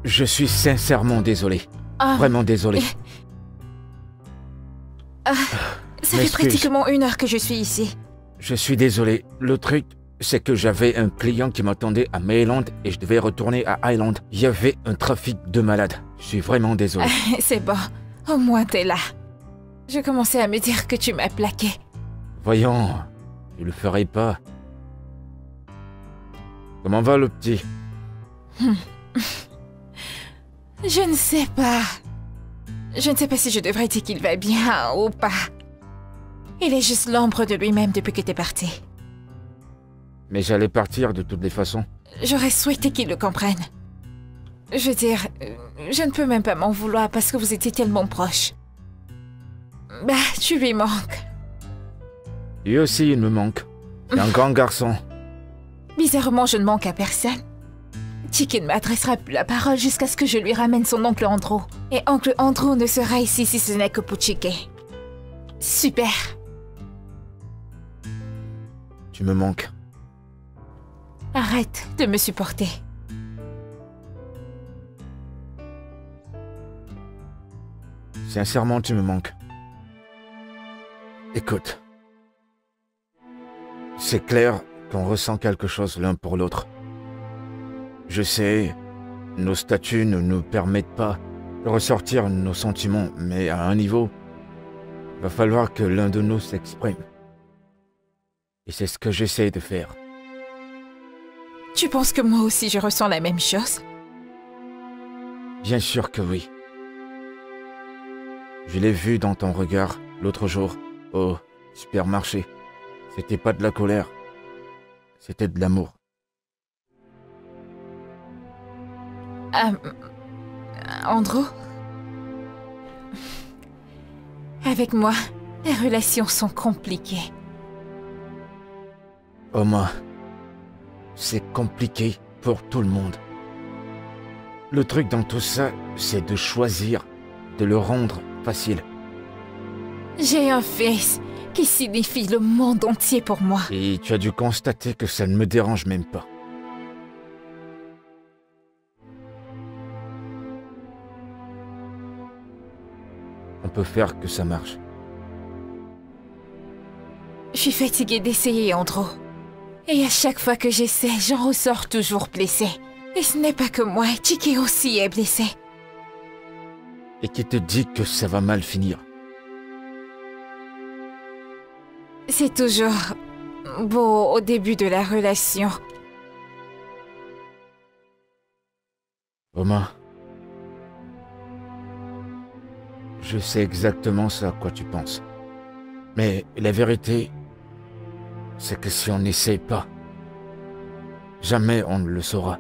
Je suis sincèrement désolé. Ah, Vraiment désolé. ça fait M'excuse. pratiquement 1 heure que je suis ici. Je suis désolé. Le truc, c'est que j'avais un client qui m'attendait à Mayland et je devais retourner à Highland. Il y avait un trafic de malades. Je suis vraiment désolé. C'est bon, au moins t'es là. Je commençais à me dire que tu m'as plaqué. Voyons, je le ferai pas. Comment va le petit? Je ne sais pas. Je ne sais pas si je devrais dire qu'il va bien ou pas. Il est juste l'ombre de lui-même depuis que t'es parti. Mais j'allais partir de toutes les façons. J'aurais souhaité qu'il le comprenne. Je veux dire, je ne peux même pas m'en vouloir parce que vous étiez tellement proches. Bah, tu lui manques. Lui aussi, il me manque. C'est un grand garçon. Bizarrement, je ne manque à personne. Chicky ne m'adressera plus la parole jusqu'à ce que je lui ramène son oncle Andrew. Et oncle Andrew ne sera ici si ce n'est que pour Chicky. Super. Tu me manques. Arrête de me supporter. Sincèrement, tu me manques. Écoute. C'est clair qu'on ressent quelque chose l'un pour l'autre. Je sais, nos statuts ne nous permettent pas de ressortir nos sentiments, mais à un niveau, il va falloir que l'un de nous s'exprime. Et c'est ce que j'essaie de faire. Tu penses que moi aussi je ressens la même chose? Bien sûr que oui. Je l'ai vu dans ton regard l'autre jour au supermarché. C'était pas de la colère, c'était de l'amour. Andrew? Avec moi, les relations sont compliquées. Oma, c'est compliqué pour tout le monde. Le truc dans tout ça, c'est de choisir, de le rendre facile. J'ai un fils qui signifie le monde entier pour moi. Et tu as dû constater que ça ne me dérange même pas. On peut faire que ça marche. Je suis fatiguée d'essayer, Andrew. Et à chaque fois que j'essaie, j'en ressors toujours blessée. Et ce n'est pas que moi, Chiki aussi est blessé. Et qui te dit que ça va mal finir? C'est toujours beau au début de la relation. Oma, je sais exactement ce à quoi tu penses. Mais la vérité, c'est que si on n'essaie pas, jamais on ne le saura.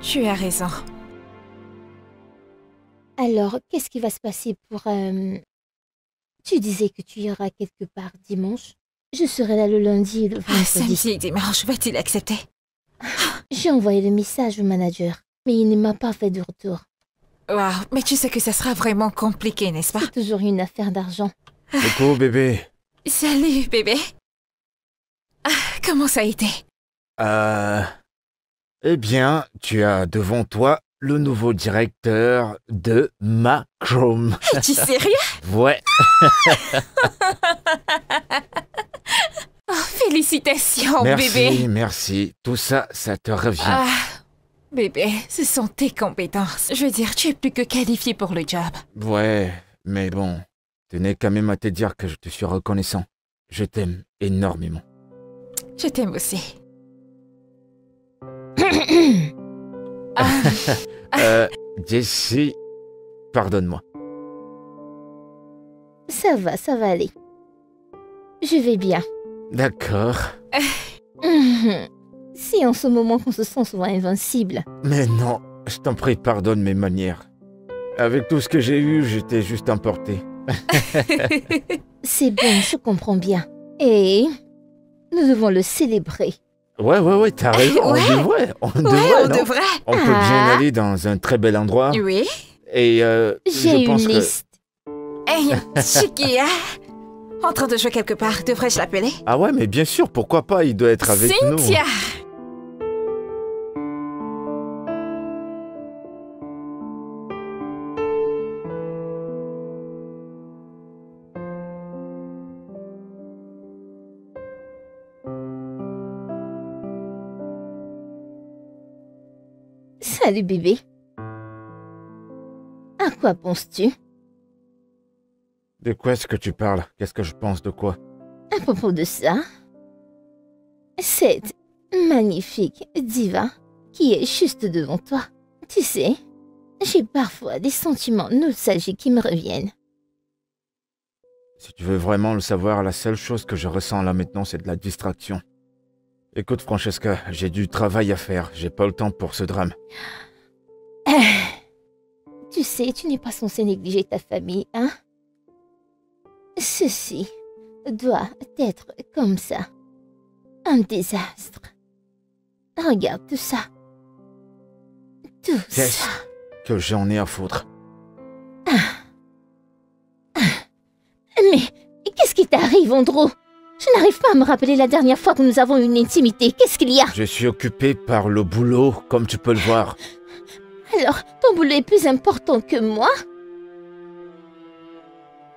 Tu as raison. Alors, qu'est-ce qui va se passer pour... Tu disais que tu iras quelque part dimanche. Je serai là le lundi et le vendredi. Samedi et dimanche, va-t-il accepter? J'ai envoyé le message au manager, mais il ne m'a pas fait de retour. Waouh, mais tu sais que ça sera vraiment compliqué, n'est-ce pas? C'est toujours une affaire d'argent. Coucou bébé. Salut, bébé. Comment ça a été? Eh bien, tu as devant toi le nouveau directeur de Macrom. Es-tu sérieux? Ouais. Oh, félicitations, bébé. Merci, merci. Tout ça, ça te revient. Ah, bébé, ce sont tes compétences. Je veux dire, tu es plus que qualifié pour le job. Ouais, mais bon, tenais quand même à te dire que je te suis reconnaissant. Je t'aime énormément. Je t'aime aussi. Jessie, pardonne-moi. Ça va aller. Je vais bien. D'accord. C'est en ce moment qu'on se sent souvent invincible. Mais non, je t'en prie, pardonne mes manières. Avec tout ce que j'ai eu, j'étais juste emporté. C'est bon, je comprends bien. Et nous devons le célébrer. Ouais, t'as raison, Ouais. on Ouais, devrait, on non? devrait. On peut bien aller dans un très bel endroit. Oui. Et J'ai je pense une que... liste. Hey, Chikia. En train de jouer quelque part, devrais-je l'appeler? Ah ouais, mais bien sûr, pourquoi pas, il doit être avec nous. Cynthia. Salut bébé. À quoi penses-tu? De quoi est-ce que tu parles? Qu'est-ce que je pense de quoi? À propos de ça, cette magnifique diva qui est juste devant toi. Tu sais, j'ai parfois des sentiments nostalgiques qui me reviennent. Si tu veux vraiment le savoir, la seule chose que je ressens là maintenant, c'est de la distraction. Écoute, Francesca, j'ai du travail à faire. J'ai pas le temps pour ce drame. Tu sais, tu n'es pas censé négliger ta famille, hein? Ceci doit être comme ça. Un désastre. Regarde tout ça. Tout Qu'est-ce ça. que j'en ai à foutre? Mais qu'est-ce qui t'arrive, Andrew? Je n'arrive pas à me rappeler la dernière fois que nous avons eu une intimité. Qu'est-ce qu'il y a? Je suis occupé par le boulot, comme tu peux le voir. Alors, ton boulot est plus important que moi?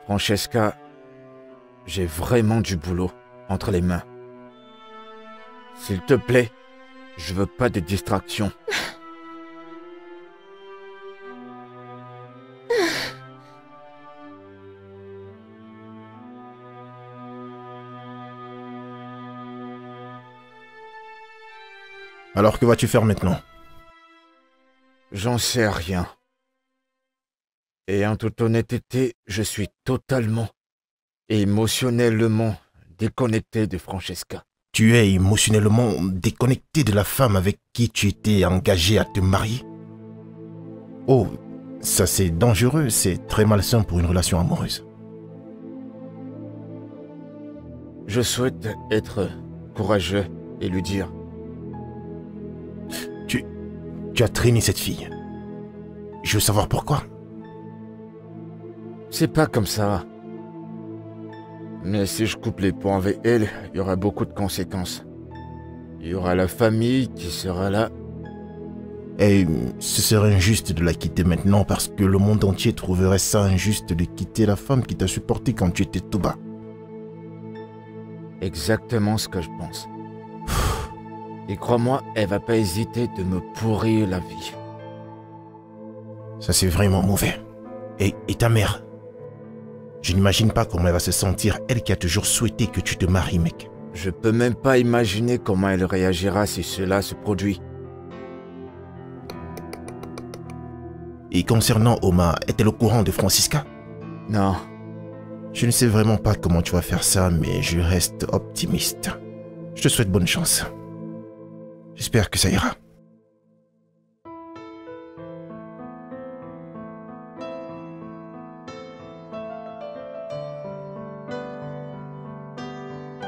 Francesca, j'ai vraiment du boulot entre les mains. S'il te plaît, je veux pas de distraction. Alors que vas-tu faire maintenant? J'en sais rien. Et en toute honnêteté, je suis totalement, émotionnellement déconnecté de Francesca. Tu es émotionnellement déconnecté de la femme avec qui tu étais engagé à te marier? Oh, Ça, c'est dangereux, c'est très malsain pour une relation amoureuse. Je souhaite être courageux et lui dire. Tu as traîné cette fille. Je veux savoir pourquoi. C'est pas comme ça. Mais si je coupe les ponts avec elle, il y aura beaucoup de conséquences. Il y aura la famille qui sera là. Et ce serait injuste de la quitter maintenant parce que le monde entier trouverait ça injuste de quitter la femme qui t'a supporté quand tu étais tout bas. Exactement ce que je pense. Et crois-moi, elle va pas hésiter de me pourrir la vie. Ça, c'est vraiment mauvais. Et ta mère? Je n'imagine pas comment elle va se sentir, elle qui a toujours souhaité que tu te maries, mec. Je peux même pas imaginer comment elle réagira si cela se produit. Et concernant Oma, est-elle au courant de Francisca? Non. Je ne sais vraiment pas comment tu vas faire ça, mais je reste optimiste. Je te souhaite bonne chance. J'espère que ça ira.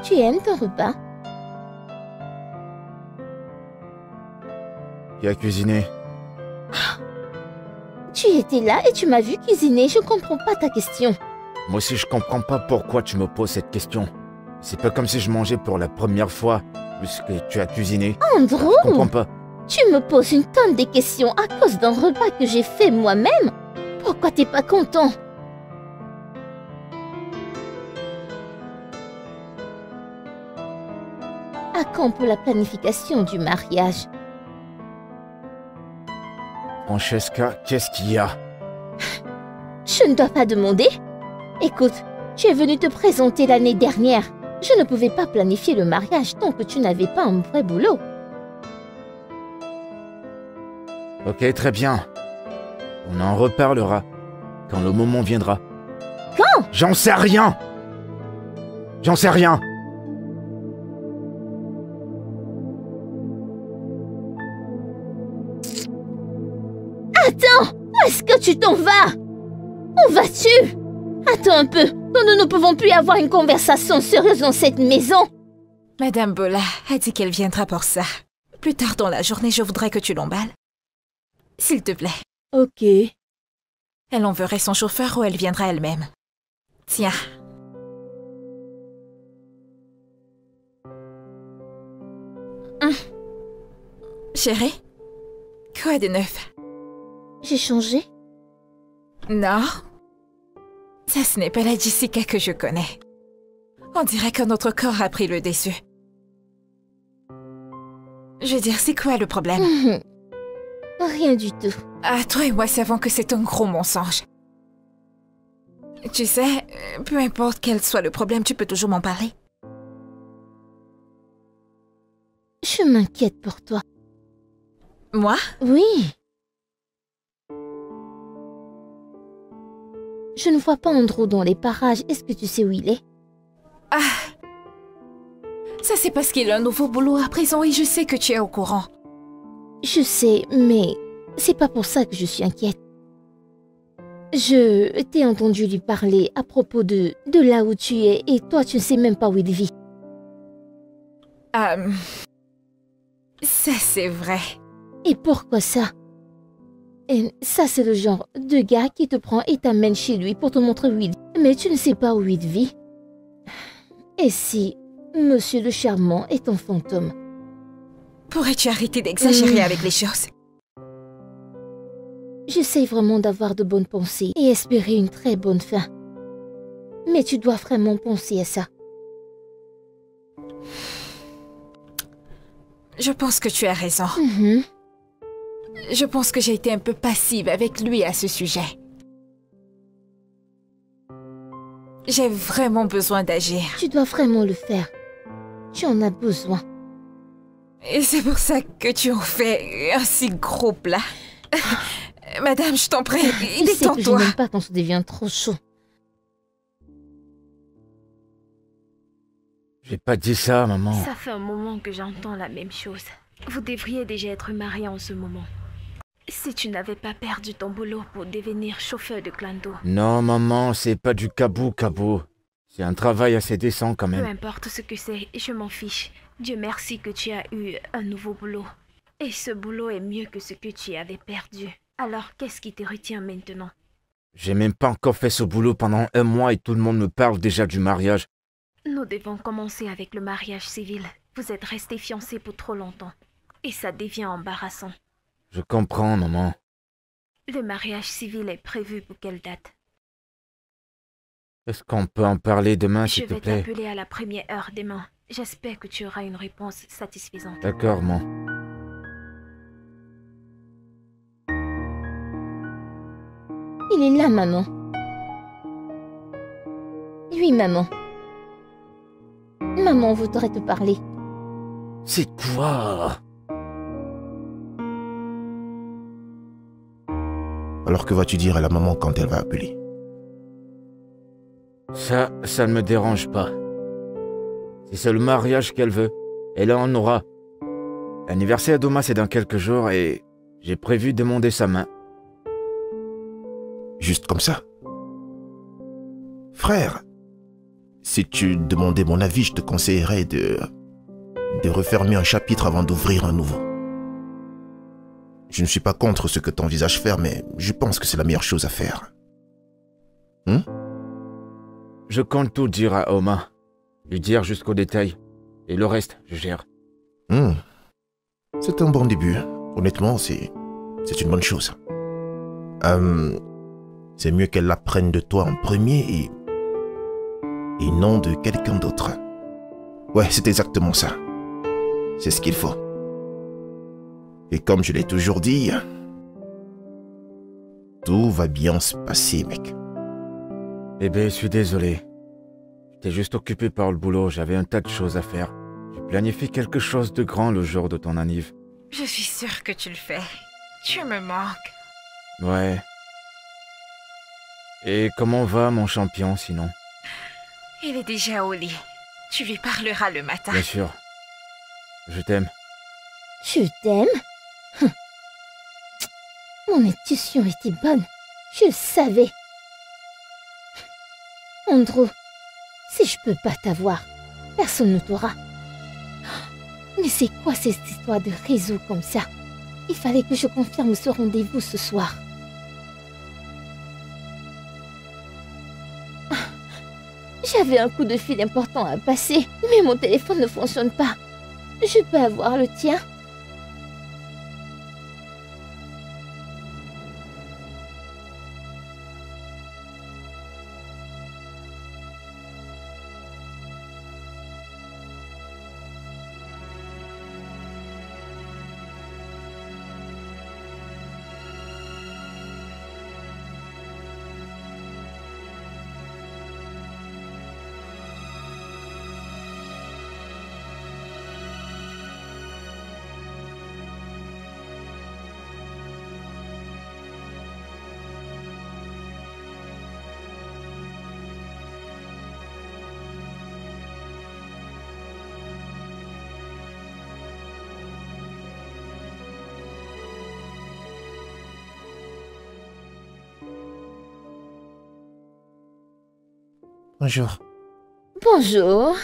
Tu aimes ton repas? Qui a cuisiné? Tu étais là et tu m'as vu cuisiner, je comprends pas ta question. Moi aussi, je comprends pas pourquoi tu me poses cette question. C'est pas comme si je mangeais pour la première fois, puisque tu as cuisiné. Andrew, Je comprends pas. tu me poses une tonne de questions à cause d'un repas que j'ai fait moi-même. Pourquoi t'es pas content? À quand pour la planification du mariage? Francesca, qu'est-ce qu'il y a? Je ne dois pas demander. Écoute, tu es venu te présenter l'année dernière. Je ne pouvais pas planifier le mariage tant que tu n'avais pas un vrai boulot. Ok, très bien. On en reparlera quand le moment viendra. Quand? J'en sais rien! J'en sais rien! Attends! Où est-ce que tu t'en vas? Où vas-tu? Attends un peu. Nous ne pouvons plus avoir une conversation sérieuse dans cette maison. Madame Bola a dit qu'elle viendra pour ça. Plus tard dans la journée, je voudrais que tu l'emballes. S'il te plaît. Ok. Elle enverrait son chauffeur ou elle viendra elle-même. Tiens. Chérie, quoi de neuf? J'ai changé? Non. Ça, ce n'est pas la Jessica que je connais. On dirait que notre corps a pris le dessus. Je veux dire, c'est quoi le problème? Rien du tout. Ah, toi et moi savons que c'est un gros mensonge. Tu sais, peu importe quel soit le problème, tu peux toujours m'en parler. Je m'inquiète pour toi. Moi? Oui. Je ne vois pas Andrew dans les parages. Est-ce que tu sais où il est? Ah! Ça, c'est parce qu'il a un nouveau boulot à présent et je sais que tu es au courant. Je sais, mais c'est pas pour ça que je suis inquiète. Je t'ai entendu lui parler à propos de là où tu es et toi, tu ne sais même pas où il vit. Ça, c'est vrai. Et pourquoi ça? Et ça, c'est le genre de gars qui te prend et t'amène chez lui pour te montrer où il vit. Mais tu ne sais pas où il vit. Et si Monsieur le Charmant est un fantôme? Pourrais-tu arrêter d'exagérer avec les choses? J'essaie vraiment d'avoir de bonnes pensées et espérer une très bonne fin. Mais tu dois vraiment penser à ça. Je pense que tu as raison. Je pense que j'ai été un peu passive avec lui à ce sujet. J'ai vraiment besoin d'agir. Tu dois vraiment le faire. Tu en as besoin. Et c'est pour ça que tu en fais un si gros plat. Madame, je t'en prie, Tu sais que je détends-toi. n'aime pas quand ça devient trop chaud. J'ai pas dit ça, maman. Ça fait un moment que j'entends la même chose. Vous devriez déjà être mariés en ce moment. si tu n'avais pas perdu ton boulot pour devenir chauffeur de clando. Non, maman, c'est pas du cabou-cabou. C'est un travail assez décent quand Peu même. importe ce que c'est, je m'en fiche. Dieu merci que tu as eu un nouveau boulot. Et ce boulot est mieux que ce que tu avais perdu. Alors, qu'est-ce qui te retient maintenant? J'ai même pas encore fait ce boulot pendant 1 mois et tout le monde me parle déjà du mariage. Nous devons commencer avec le mariage civil. Vous êtes restés fiancés pour trop longtemps. Et ça devient embarrassant. Je comprends, maman. Le mariage civil est prévu pour quelle date? Est-ce qu'on peut en parler demain, Je s'il te vais plaît? t'appeler à la première heure demain. J'espère que tu auras une réponse satisfaisante. D'accord, maman. Il est là, maman. Oui, maman. Maman voudrait te parler. C'est quoi? Alors que vas-tu dire à la maman quand elle va appeler? Ça ne me dérange pas. Si c'est le mariage qu'elle veut, elle en aura. L'anniversaire d'Oma, c'est dans quelques jours et j'ai prévu demander sa main. Juste comme ça? Frère, si tu demandais mon avis, je te conseillerais de refermer un chapitre avant d'ouvrir un nouveau. Je ne suis pas contre ce que tu envisages faire, mais je pense que c'est la meilleure chose à faire. Je compte tout dire à Oma. Lui dire jusqu'au détail. Et le reste, je gère. C'est un bon début. Honnêtement, c'est une bonne chose. C'est mieux qu'elle l'apprenne de toi en premier et non de quelqu'un d'autre. Ouais, c'est exactement ça. C'est ce qu'il faut. Et comme je l'ai toujours dit, tout va bien se passer, mec. Bébé, je suis désolé. J'étais juste occupé par le boulot, j'avais un tas de choses à faire. J'ai planifié quelque chose de grand le jour de ton anniv. Je suis sûre que tu le fais. Tu me manques. Ouais. Et comment va mon champion sinon? Il est déjà au lit. Tu lui parleras le matin. Bien sûr. Je t'aime. Je t'aime? Mon intuition était bonne. Je le savais. Andrew, si je peux pas t'avoir, personne ne t'aura. Mais c'est quoi cette histoire de réseau comme ça? Il fallait que je confirme ce rendez-vous ce soir. J'avais un coup de fil important à passer, mais mon téléphone ne fonctionne pas. Je peux avoir le tien? Bonjour. Bonjour.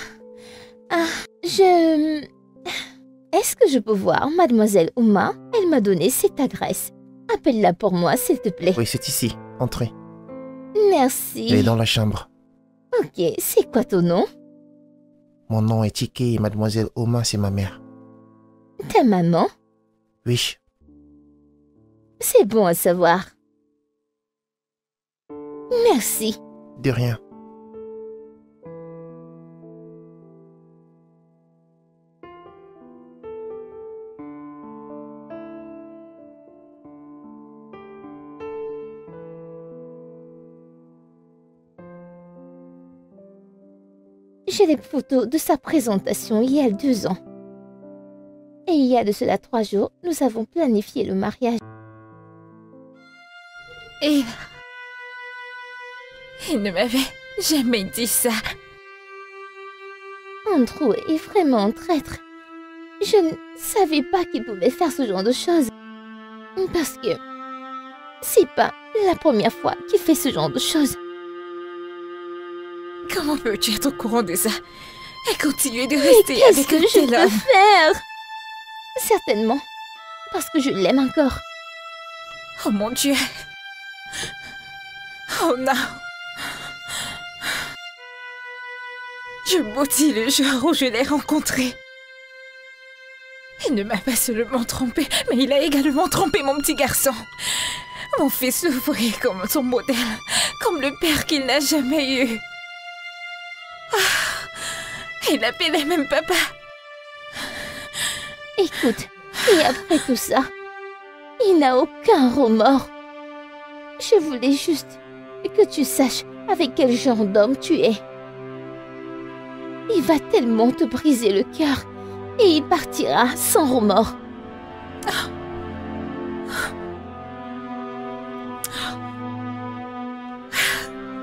Est-ce que je peux voir Mademoiselle Uma? Elle m'a donné cette adresse. Appelle-la pour moi, s'il te plaît. Oui, c'est ici. Entrez. Merci. Elle est dans la chambre. Ok, c'est quoi ton nom? Mon nom est Tike et Mademoiselle Oma, c'est ma mère. Ta maman? Oui. C'est bon à savoir. Merci. De rien. J'ai les photos de sa présentation il y a 2 ans. Et il y a de cela 3 jours, nous avons planifié le mariage. Il ne m'avait jamais dit ça. Andrew est vraiment un traître. Je ne savais pas qu'il pouvait faire ce genre de choses. Parce que c'est pas la première fois qu'il fait ce genre de choses. Comment peux-tu être au courant de ça et continuer de Mais rester qu'est-ce avec que un je tel peux homme? faire? Certainement. Parce que je l'aime encore. Oh mon Dieu. Oh non. Je maudis le jour où je l'ai rencontré. Il ne m'a pas seulement trompé, mais il a également trompé mon petit garçon. Mon fils le voyait comme son modèle, comme le père qu'il n'a jamais eu. Il l'appelait même papa. Écoute, et après tout ça, il n'a aucun remords. Je voulais juste que tu saches avec quel genre d'homme tu es. Il va tellement te briser le cœur et il partira sans remords.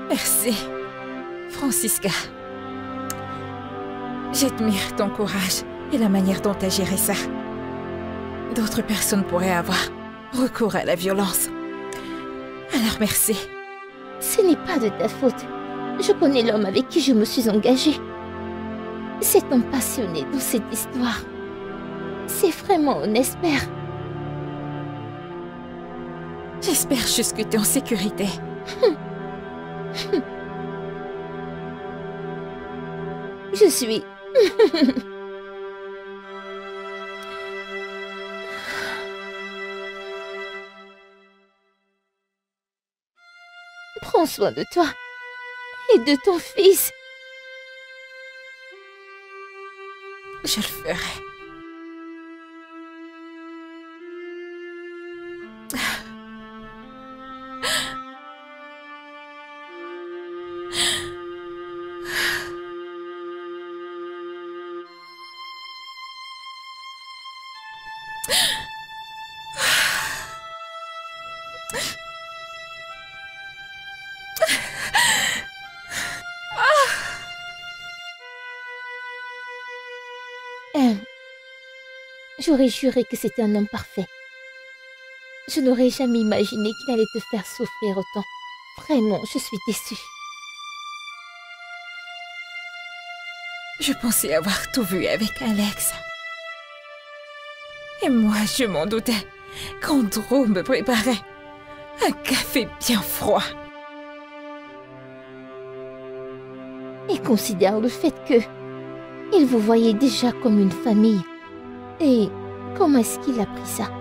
Merci, Francisca. J'admire ton courage et la manière dont tu as géré ça. D'autres personnes pourraient avoir recours à la violence. Alors merci. Ce n'est pas de ta faute. Je connais l'homme avec qui je me suis engagée. C'est un passionné dans cette histoire. C'est vraiment un espoir. J'espère juste que tu es en sécurité. Je suis... Prends soin de toi et de ton fils. Je le ferai. J'aurais juré que c'était un homme parfait. Je n'aurais jamais imaginé qu'il allait te faire souffrir autant. Vraiment, je suis déçue. Je pensais avoir tout vu avec Alex. Et moi, je m'en doutais quand Drew me préparait un café bien froid. Et considère le fait que il vous voyait déjà comme une famille. Et comment est-ce qu'il a pris ça?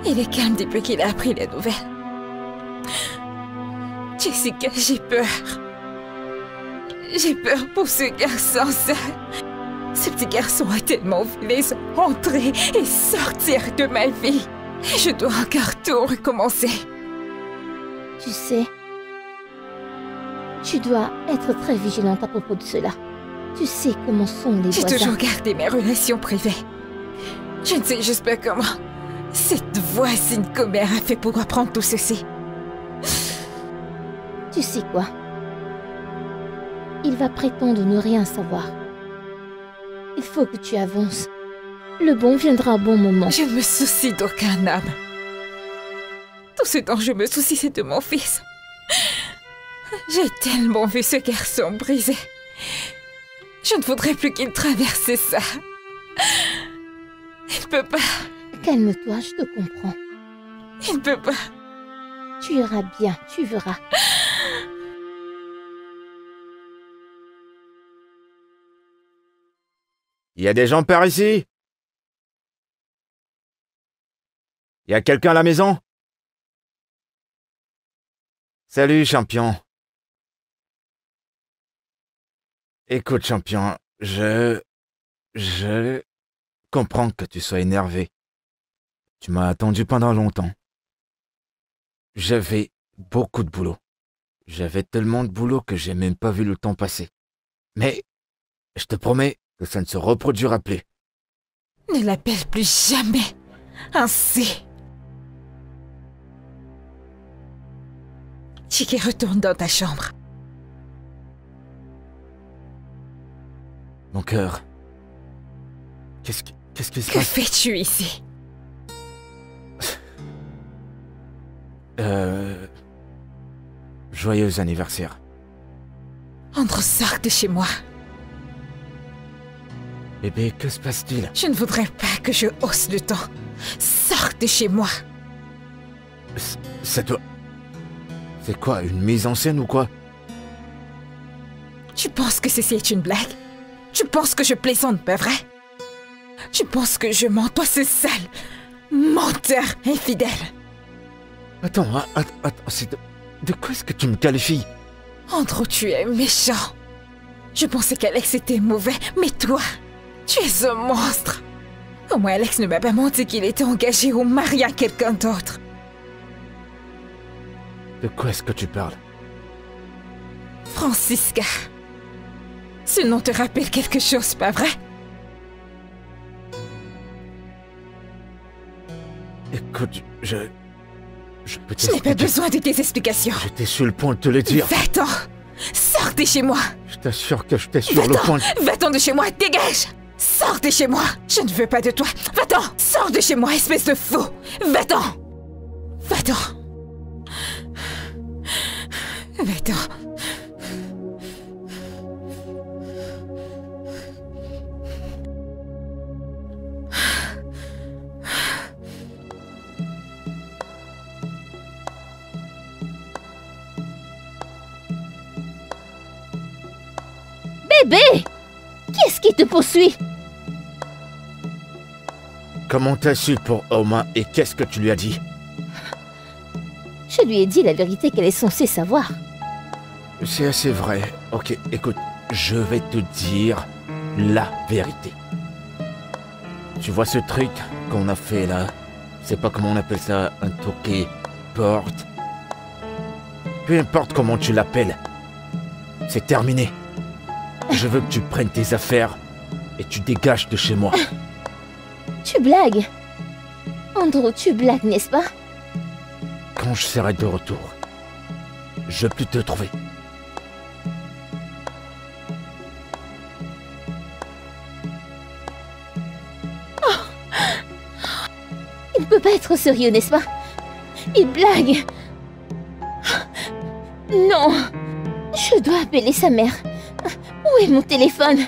Il est calme depuis qu'il a appris la nouvelle. Jessica, j'ai peur. J'ai peur pour ce garçon, ça. Ce petit garçon a tellement voulu entrer et sortir de ma vie. Et je dois encore tout recommencer. Tu sais, tu dois être très vigilante à propos de cela. Tu sais comment sont les J'ai voisins. toujours gardé mes relations privées. Je ne sais juste pas comment cette voisine commère a fait pour apprendre tout ceci. Tu sais quoi? Il va prétendre ne rien savoir. Il faut que tu avances. Le bon viendra au bon moment. Je ne me soucie d'aucun homme. Tout ce dont je me soucie, c'est de mon fils. J'ai tellement vu ce garçon brisé. Je ne voudrais plus qu'il traverse ça. Il ne peut pas. Calme-toi, je te comprends. Il ne peut pas. Tu iras bien, tu verras. Il y a des gens par ici? Il y a quelqu'un à la maison? Salut, champion. Écoute, champion, je comprends que tu sois énervé. Tu m'as attendu pendant longtemps. J'avais beaucoup de boulot. J'avais tellement de boulot que j'ai même pas vu le temps passer. Mais je te promets que ça ne se reproduira plus. Ne l'appelle plus jamais ainsi. Chicky, retourne dans ta chambre. Mon cœur. Qu'est-ce qui se Que passe? fais-tu ici? Joyeux anniversaire. Andrew, sors de chez moi. Bébé, que se passe-t-il? Je ne voudrais pas que je hausse le ton. Sors de chez moi. Ça doit... C'est quoi, une mise en scène ou quoi? Tu penses que ceci est une blague? Tu penses que je plaisante, pas vrai? Tu penses que je mens, toi, ce sale menteur infidèle? Attends, c'est de quoi est-ce que tu me qualifies? Andrew, tu es méchant. Je pensais qu'Alex était mauvais, mais toi, tu es un monstre. Au moins, Alex ne m'a pas menti qu'il était engagé ou marié à quelqu'un d'autre. De quoi est-ce que tu parles? Francisca. Ce nom te rappelle quelque chose, pas vrai? Écoute, je peux Je n'ai pas besoin de tes explications. J'étais sur le point de te le dire. Va-t'en. Sors de chez moi. Je t'assure que j'étais sur le point de... Va-t'en de chez moi, dégage. Sors de chez moi. Je ne veux pas de toi. Va-t'en. Sors de chez moi, espèce de fou. Va-t'en. Va-t'en. Va-t'en. Bébé! Qu'est-ce qui te poursuit? Comment t'as su pour Oma et qu'est-ce que tu lui as dit? Je lui ai dit la vérité qu'elle est censée savoir. C'est assez vrai. Ok, écoute, je vais te dire la vérité. Tu vois ce truc qu'on a fait là? C'est pas comment on appelle ça, un toqué, porte. Peu importe comment tu l'appelles. C'est terminé. Je veux que tu prennes tes affaires et tu dégages de chez moi. Tu blagues? Andrew, tu blagues, n'est-ce pas? Quand je serai de retour, je peux te trouver. Il ne peut pas être sérieux, n'est-ce pas? Il blague. Non. Je dois appeler sa mère. Où est mon téléphone?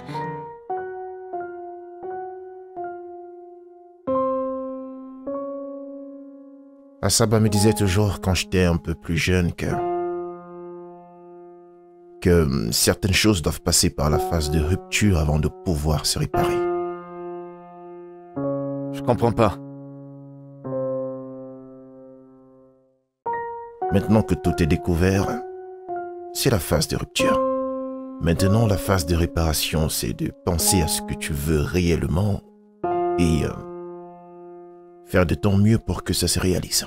Asaba me disait toujours quand j'étais un peu plus jeune que certaines choses doivent passer par la phase de rupture avant de pouvoir se réparer. Je comprends pas. Maintenant que tout est découvert, c'est la phase de rupture. Maintenant, la phase de réparation, c'est de penser à ce que tu veux réellement et faire de ton mieux pour que ça se réalise.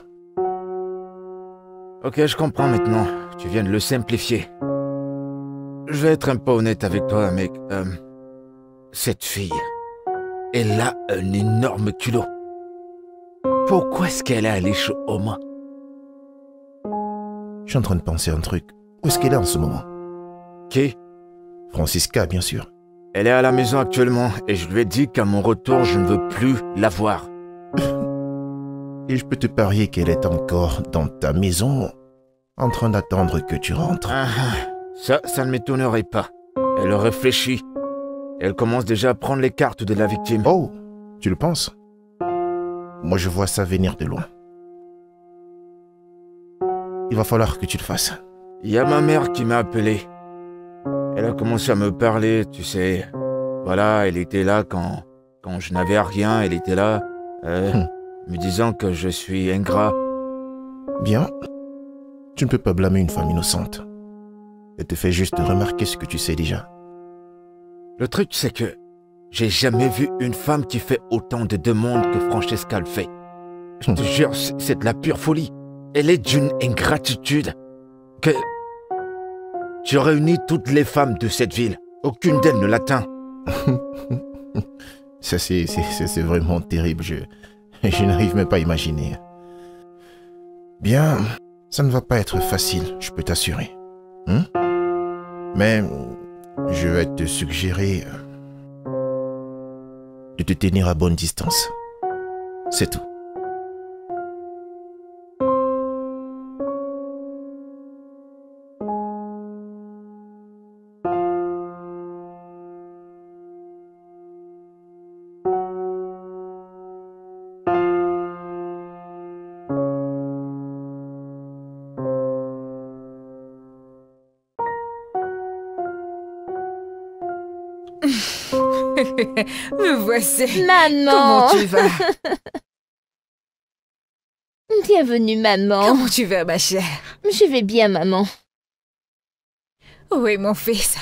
Ok, je comprends maintenant. Tu viens de le simplifier. Je vais être un peu honnête avec toi, mec. Cette fille, elle a un énorme culot. Pourquoi est-ce qu'elle est allée chez Oma? Je suis en train de penser à un truc. Où est-ce qu'elle est en ce moment? Qui? Francisca, bien sûr. Elle est à la maison actuellement et je lui ai dit qu'à mon retour, je ne veux plus la voir. Et je peux te parier qu'elle est encore dans ta maison, en train d'attendre que tu rentres. Ça ne m'étonnerait pas. Elle réfléchit. Elle commence déjà à prendre les cartes de la victime. Oh, tu le penses? Moi, je vois ça venir de loin. Il va falloir que tu le fasses. Il y a ma mère qui m'a appelé. Elle a commencé à me parler, tu sais. Voilà, elle était là quand je n'avais rien. Elle était là, me disant que je suis ingrat. Bien. Tu ne peux pas blâmer une femme innocente. Elle te fait juste remarquer ce que tu sais déjà. Le truc, c'est que j'ai jamais vu une femme qui fait autant de demandes que Francesca le fait. Je te jure, c'est de la pure folie. Elle est d'une ingratitude que... Tu réunis toutes les femmes de cette ville. Aucune d'elles ne l'atteint. Ça, c'est vraiment terrible. Je n'arrive même pas à imaginer. Bien, ça ne va pas être facile, je peux t'assurer. Mais je vais te suggérer de te tenir à bonne distance. C'est tout. Me voici. Maman! Comment tu vas? Bienvenue, maman. Comment tu vas, ma chère? Je vais bien, maman. Où est mon fils?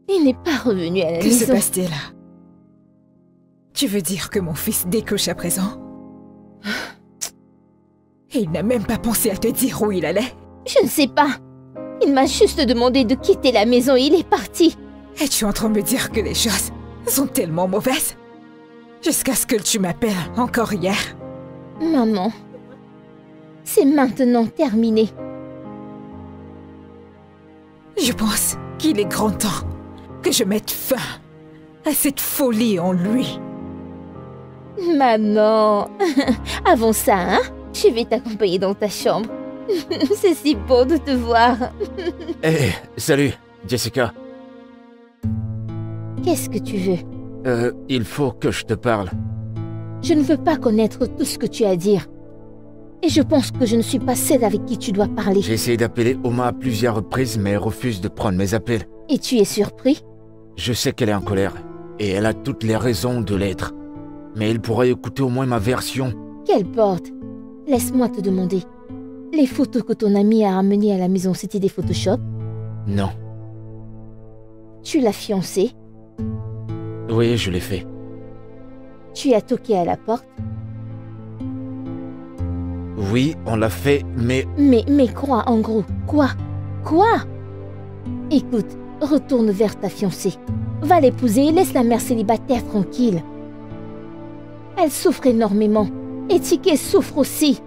Il n'est pas revenu à la Que se maison. passe-t-il? Tu veux dire que mon fils décoche à présent? Et il n'a même pas pensé à te dire où il allait? Je ne sais pas. Il m'a juste demandé de quitter la maison et il est parti. Es-tu en train de me dire que les choses sont tellement mauvaises? Jusqu'à ce que tu m'appelles encore hier. Maman, c'est maintenant terminé. Je pense qu'il est grand temps que je mette fin à cette folie en lui. Maman, avant ça, hein, je vais t'accompagner dans ta chambre. C'est si beau de te voir. Hé, salut, Jessica. Qu'est-ce que tu veux? Il faut que je te parle. Je ne veux pas connaître tout ce que tu as à dire. Et je pense que je ne suis pas celle avec qui tu dois parler. J'ai essayé d'appeler Oma à plusieurs reprises, mais elle refuse de prendre mes appels. Et tu es surpris? Je sais qu'elle est en colère, et elle a toutes les raisons de l'être. Mais elle pourrait écouter au moins ma version. Qu'importe. Laisse-moi te demander. Les photos que ton ami a ramenées à la maison, c'était des Photoshop? Non. Tu l'as fiancé? Oui, je l'ai fait. Tu as toqué à la porte? Oui, on l'a fait, mais... Mais quoi, en gros? Quoi? Quoi? Écoute, retourne vers ta fiancée. Va l'épouser et laisse la mère célibataire tranquille. Elle souffre énormément. Et Tiké souffre aussi.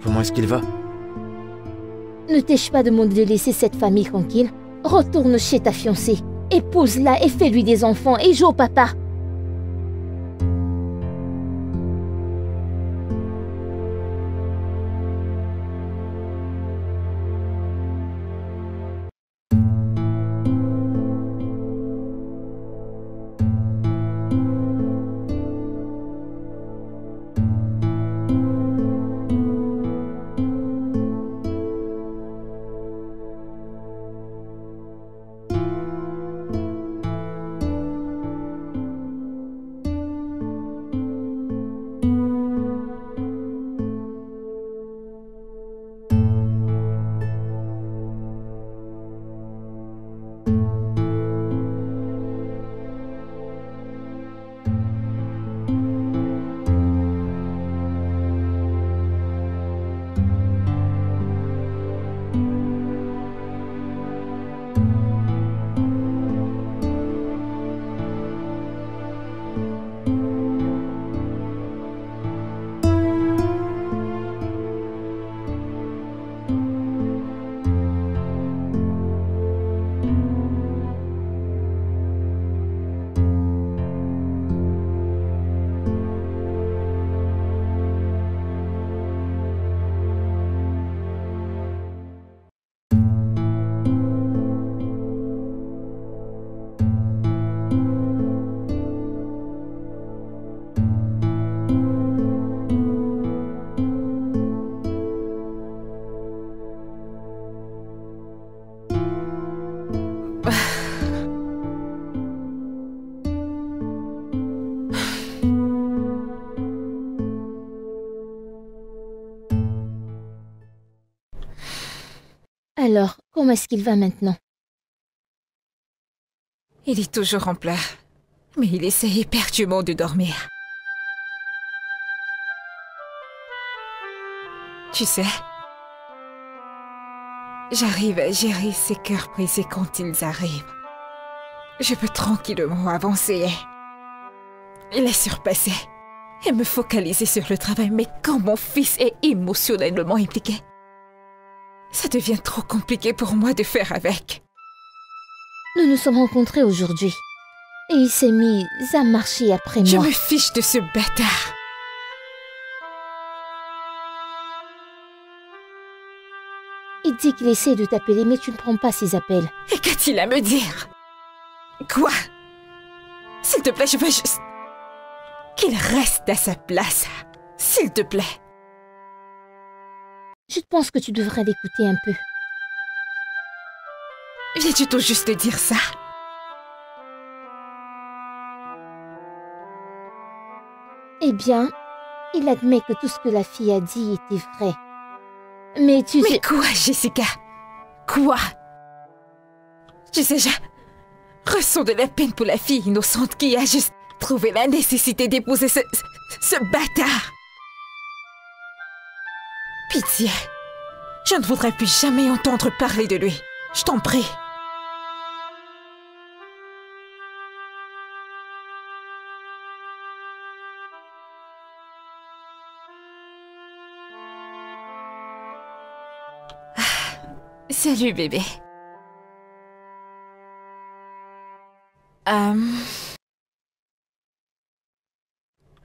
Comment est-ce qu'il va? Ne t'ai-je pas demandé de laisser cette famille tranquille? Retourne chez ta fiancée. Épouse-la et fais-lui des enfants et joue au papa. Alors, comment est-ce qu'il va maintenant? Il est toujours en pleurs, mais il essaye éperdument de dormir. Tu sais, j'arrive à gérer ces cœurs brisés quand ils arrivent. Je peux tranquillement avancer et les surpasser et me focaliser sur le travail, mais quand mon fils est émotionnellement impliqué, ça devient trop compliqué pour moi de faire avec. Nous nous sommes rencontrés aujourd'hui. Et il s'est mis à marcher après Je moi. me fiche de ce bâtard. Il dit qu'il essaie de t'appeler, mais tu ne prends pas ses appels. Et qu'a-t-il à me dire? Quoi? S'il te plaît, je veux juste qu'il reste à sa place. S'il te plaît. Je pense que tu devrais l'écouter un peu. Viens-tu tout juste de dire ça? Eh bien, il admet que tout ce que la fille a dit était vrai. Mais tu sais... Mais quoi, Jessica? Quoi? Tu sais, je ressens de la peine pour la fille innocente qui a juste trouvé la nécessité d'épouser ce bâtard. Pitié. Je ne voudrais plus jamais entendre parler de lui. Je t'en prie. Salut bébé.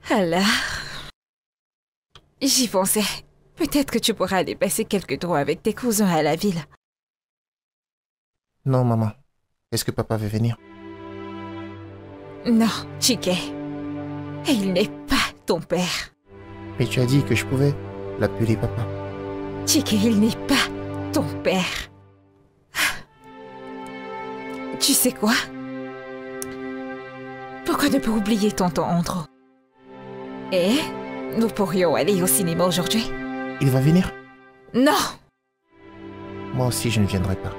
Alors... J'y pensais. Peut-être que tu pourras aller passer quelques temps avec tes cousins à la ville. Non, maman. Est-ce que papa veut venir? Non, Chike. Il n'est pas ton père. Mais tu as dit que je pouvais l'appeler papa. Chike, il n'est pas ton père. Tu sais quoi? Pourquoi ne pas oublier tonton Andrew? Et nous pourrions aller au cinéma aujourd'hui? Il va venir? Non! Moi aussi, je ne viendrai pas.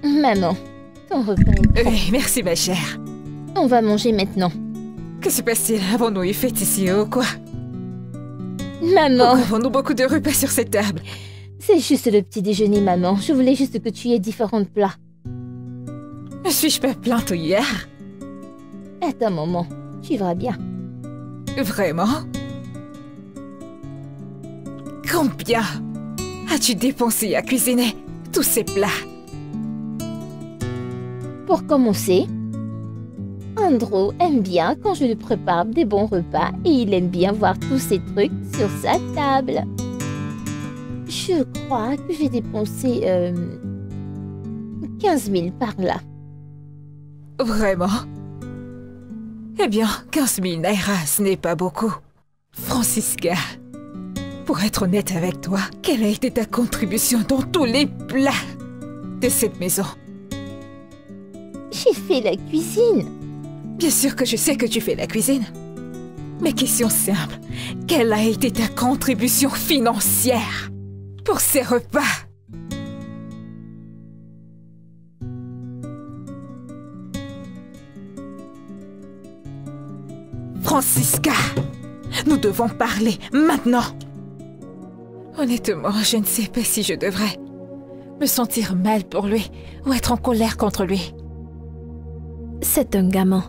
Maman, ton repas est prêt. Oui, merci ma chère. On va manger maintenant. Que se passe-t-il? Avons-nous une fête ici ou quoi? Maman, Pourquoi avons-nous beaucoup de repas sur cette table? c'est juste le petit déjeuner, maman. Je voulais juste que tu aies différents plats. Ne suis-je pas plainte hier? Attends, maman, tu verras bien. Vraiment? Combien as-tu dépensé à cuisiner tous ces plats? Pour commencer, Andrew aime bien quand je lui prépare des bons repas et il aime bien voir tous ces trucs sur sa table. Je crois que j'ai dépensé 15 000 par là. Vraiment? Eh bien, 15 000 naira, ce n'est pas beaucoup. Francisca, pour être honnête avec toi, quelle a été ta contribution dans tous les plats de cette maison? J'ai fait la cuisine. Bien sûr que je sais que tu fais la cuisine. Mais question simple, quelle a été ta contribution financière pour ces repas? Francisca, nous devons parler maintenant. Honnêtement, je ne sais pas si je devrais me sentir mal pour lui ou être en colère contre lui. C'est un gamin.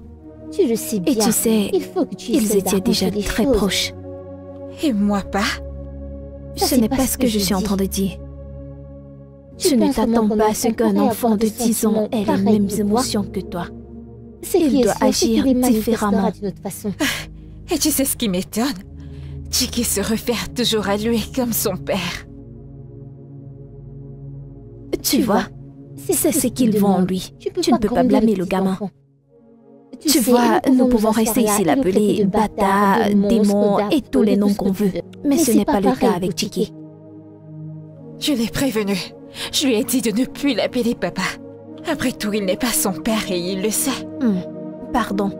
Tu le sais bien. Et tu sais, il faut que tu ils essaies étaient déjà d'arranger les très choses. proches. Et moi pas? Ça, Ce c'est n'est pas ce que je suis en dis. train de dire. Tu Tu ne penses vraiment t'attends qu'on pas à ce qu'un pourrait enfant avoir de des 10 ans sentiments ait les pareils mêmes que toi? émotions que toi. Ce Il qui est doit sûr, c'est agir qu'il manifestera différemment. d'une autre façon. Et tu sais ce qui m'étonne? Chiki se réfère toujours à lui comme son père. Tu vois, c'est ce qu'ils voient en lui. Tu ne peux pas blâmer le gamin. Tu vois, nous pouvons rester ici l'appeler Bata, démon et tous les noms qu'on veut. Mais ce n'est pas le cas avec Chiki. Je l'ai prévenu. Je lui ai dit de ne plus l'appeler papa. Après tout, il n'est pas son père et il le sait. Pardon.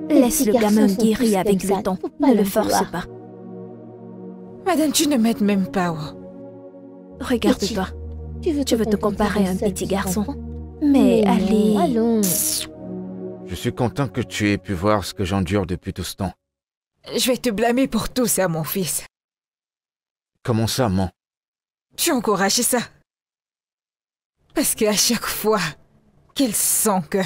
Les Laisse petits le gamin garçons sont guérir tous avec comme ça, le temps. faut pas Ne le l'en force vouloir. pas. Madame, tu ne m'aides même pas. Oh. Regarde-toi. Tu veux te comparer à un seul petit petit garçon. enfant? Mais non, allez... allons. Je suis content que tu aies pu voir ce que j'endure depuis tout ce temps. Je vais te blâmer pour tout ça, mon fils. Comment ça, man? Tu encourages ça. Parce qu'à chaque fois qu'elle sent que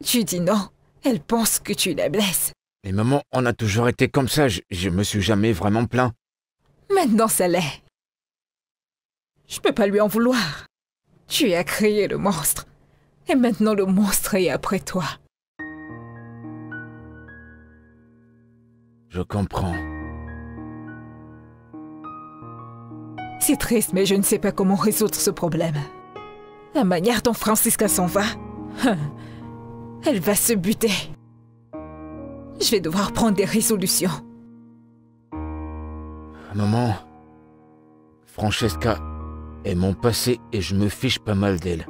tu dis non, elle pense que tu la blesses. Mais maman, on a toujours été comme ça, je me suis jamais vraiment plaint. Maintenant, ça l'est. Je peux pas lui en vouloir. Tu as créé le monstre. Et maintenant, le monstre est après toi. Je comprends. C'est triste, mais je ne sais pas comment résoudre ce problème. La manière dont Francisca s'en va, elle va se buter. Je vais devoir prendre des résolutions. Maman, Francesca est mon passé et je me fiche pas mal d'elle.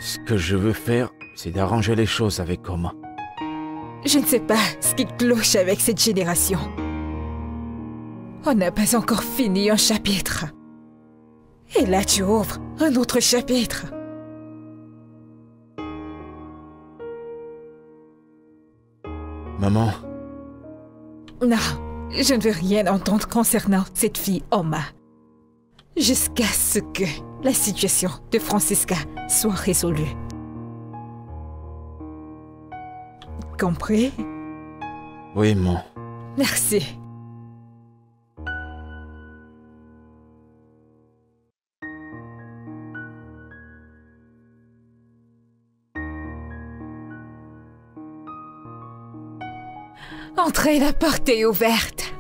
Ce que je veux faire, c'est d'arranger les choses avec Oma. Je ne sais pas ce qui cloche avec cette génération. On n'a pas encore fini un chapitre. Et là, tu ouvres un autre chapitre. Maman, Non, je ne veux rien entendre concernant cette fille Oma. Jusqu'à ce que la situation de Francisca soit résolue. Compris? oui, maman. Merci. Entrez, la porte est ouverte.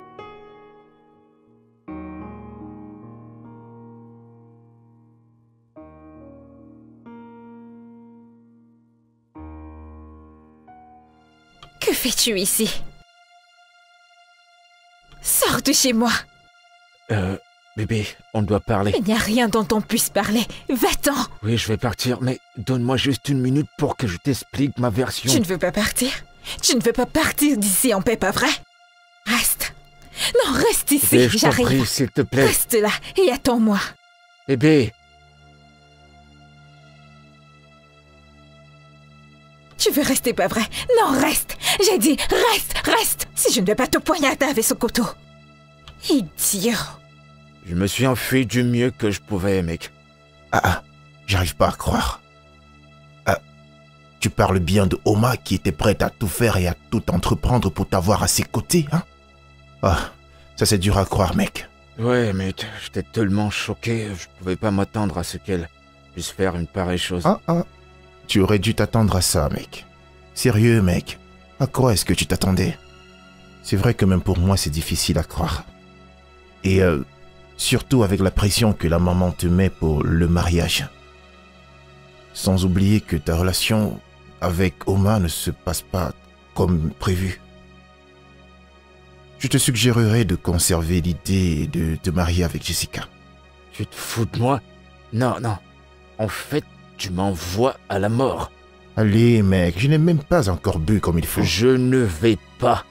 Que fais-tu ici? Sors de chez moi. Bébé, on doit parler. Il n'y a rien dont on puisse parler. Va-t'en. Oui, je vais partir, mais donne-moi juste une minute pour que je t'explique ma version. Tu ne veux pas partir? Tu ne veux pas partir d'ici en paix, pas vrai? Reste. Non, reste ici, Bébé, je t'en prie, j'arrive. s'il te plaît. Reste là et attends-moi. Bébé, Tu veux rester, pas vrai? Non, reste. J'ai dit, reste. Si je ne vais pas te poignarder avec ce couteau. Idiot. je me suis enfui du mieux que je pouvais, mec. J'arrive pas à croire. Tu parles bien de Oma qui était prête à tout faire et à tout entreprendre pour t'avoir à ses côtés, hein? Ça c'est dur à croire, mec. Ouais, mec, j'étais tellement choqué, je pouvais pas m'attendre à ce qu'elle puisse faire une pareille chose. Tu aurais dû t'attendre à ça, mec. Sérieux, mec. À quoi est-ce que tu t'attendais? C'est vrai que même pour moi, c'est difficile à croire. Et surtout avec la pression que la maman te met pour le mariage. Sans oublier que ta relation avec Oma ne se passe pas comme prévu. Je te suggérerais de conserver l'idée de te marier avec Jessica. Tu te fous de moi? Non. En fait, tu m'envoies à la mort. Allez, mec, je n'ai même pas encore bu comme il faut. Je ne vais pas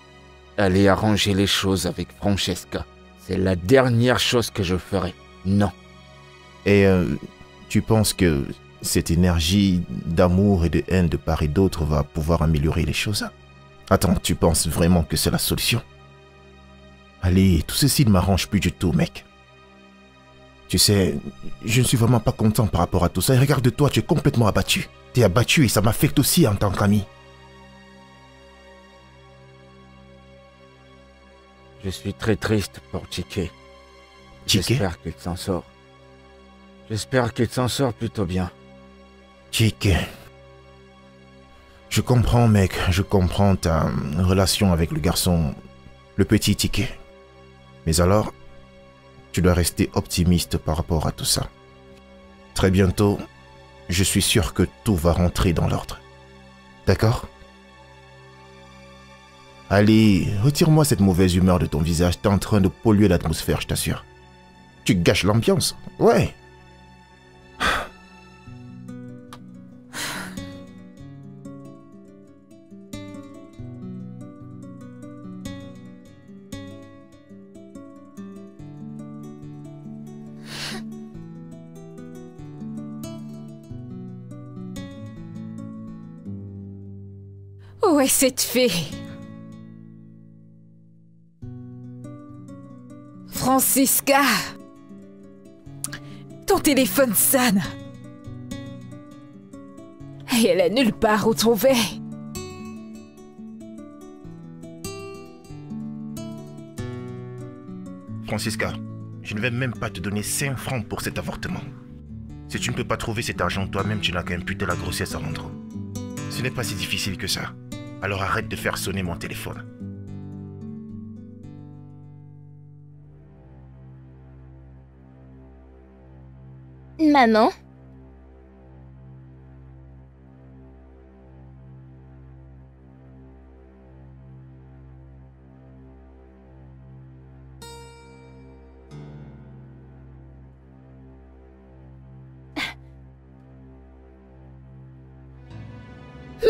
aller arranger les choses avec Francesca. C'est la dernière chose que je ferai. Non. Et tu penses que cette énergie d'amour et de haine de part et d'autre va pouvoir améliorer les choses? Attends, tu penses vraiment que c'est la solution? Allez, tout ceci ne m'arrange plus du tout, mec. Tu sais, je ne suis vraiment pas content par rapport à tout ça. Et regarde-toi, tu es complètement abattu. Tu es abattu et ça m'affecte aussi en tant qu'ami. Je suis très triste pour Chike. Chike? J'espère qu'il s'en sort. J'espère qu'il s'en sort plutôt bien. Chike. Je comprends, mec. Je comprends ta relation avec le garçon, le petit Chike. Mais alors, tu dois rester optimiste par rapport à tout ça. Très bientôt, je suis sûr que tout va rentrer dans l'ordre. D'accord? Allez, retire-moi cette mauvaise humeur de ton visage. T'es en train de polluer l'atmosphère, je t'assure. Tu gâches l'ambiance. Ouais. Où est cette fille? Francisca! Ton téléphone sonne. Et elle est nulle part où trouver. Francisca, je ne vais même pas te donner 5 francs pour cet avortement. Si tu ne peux pas trouver cet argent toi-même, tu n'as qu'à imputer la grossesse à Andrew. Ce n'est pas si difficile que ça. Alors arrête de faire sonner mon téléphone. Maman,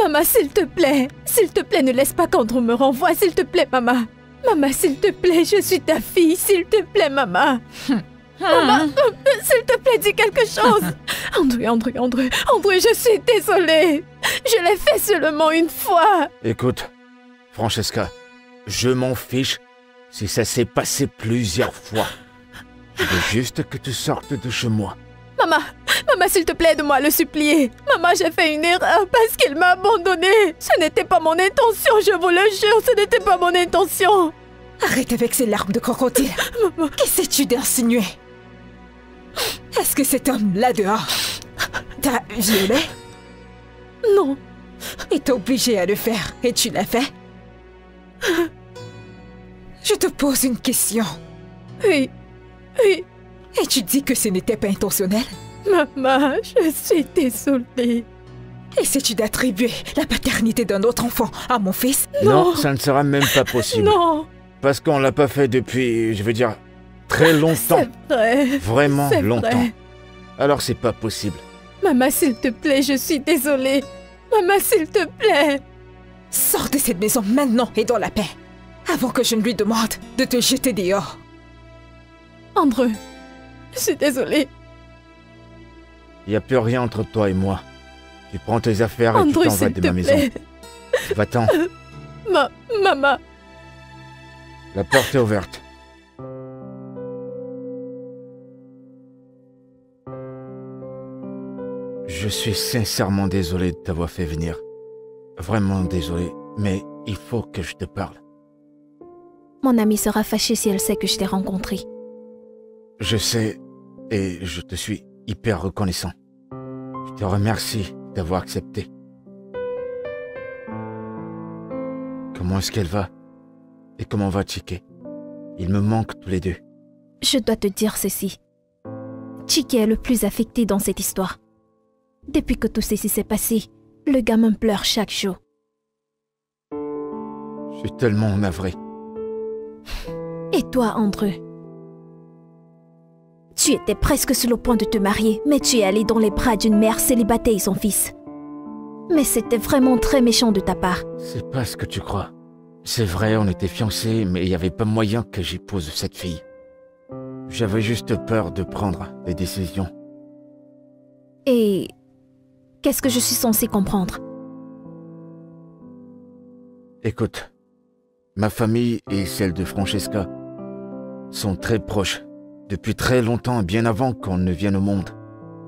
Maman, s'il te plaît, ne laisse pas qu'Andrew me renvoie, s'il te plaît, maman. Maman, s'il te plaît, je suis ta fille, s'il te plaît, maman. Maman, s'il te plaît, dis quelque chose. Andrew, je suis désolée. Je l'ai fait seulement une fois. Écoute, Francesca, je m'en fiche si ça s'est passé plusieurs fois. Je veux juste que tu sortes de chez moi. Maman, s'il te plaît, aide-moi à le supplier. Maman, j'ai fait une erreur parce qu'il m'a abandonnée. Ce n'était pas mon intention, je vous le jure, ce n'était pas mon intention. Arrête avec ces larmes de crocodile. Maman. Qu'essaies-tu d'insinuer? Est-ce que cet homme là dehors t'a violé? Non. Il t'a obligé à le faire et tu l'as fait? Je te pose une question. Oui. Et tu dis que ce n'était pas intentionnel? Maman, je suis désolée. Essaies-tu d'attribuer la paternité d'un autre enfant à mon fils? Non, ça ne sera même pas possible. Non. Parce qu'on l'a pas fait depuis, je veux dire, très longtemps. C'est vrai. Vraiment C'est longtemps. vrai. Alors c'est pas possible. Maman, s'il te plaît, je suis désolée. Maman, s'il te plaît. Sors de cette maison maintenant et dans la paix, avant que je ne lui demande de te jeter dehors. Andrew, je suis désolée. Il n'y a plus rien entre toi et moi. Tu prends tes affaires et Andrew, tu t'en vas s'il de te ma maison. plaît. Va-t'en. Maman. La porte est ouverte. Je suis sincèrement désolé de t'avoir fait venir. Vraiment désolé, mais il faut que je te parle. Mon amie sera fâchée si elle sait que je t'ai rencontré. Je sais, et je te suis hyper reconnaissant. Je te remercie d'avoir accepté. Comment est-ce qu'elle va? Et comment va Chike? Ils me manquent tous les deux. Je dois te dire ceci. Chike est le plus affecté dans cette histoire. Depuis que tout ceci s'est passé, le gamin pleure chaque jour. Je suis tellement navré. Et toi, Andrew? Tu étais presque sur le point de te marier, mais tu es allé dans les bras d'une mère célibataire et son fils. Mais c'était vraiment très méchant de ta part. C'est pas ce que tu crois. C'est vrai, on était fiancés, mais il n'y avait pas moyen que j'épouse cette fille. J'avais juste peur de prendre des décisions. Et qu'est-ce que je suis censée comprendre? Écoute, ma famille et celle de Francesca sont très proches depuis très longtemps, bien avant qu'on ne vienne au monde.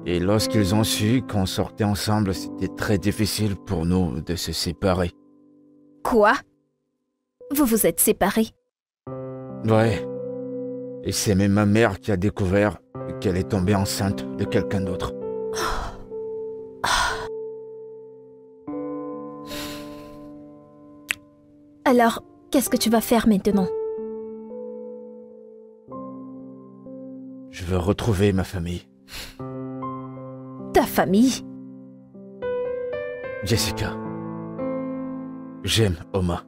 Et lorsqu'ils ont su qu'on sortait ensemble, c'était très difficile pour nous de se séparer. Quoi? Vous vous êtes séparés? Ouais. Et c'est même ma mère qui a découvert qu'elle est tombée enceinte de quelqu'un d'autre. Alors, qu'est-ce que tu vas faire maintenant? Je veux retrouver ma famille. Ta famille? Jessica. J'aime Oma.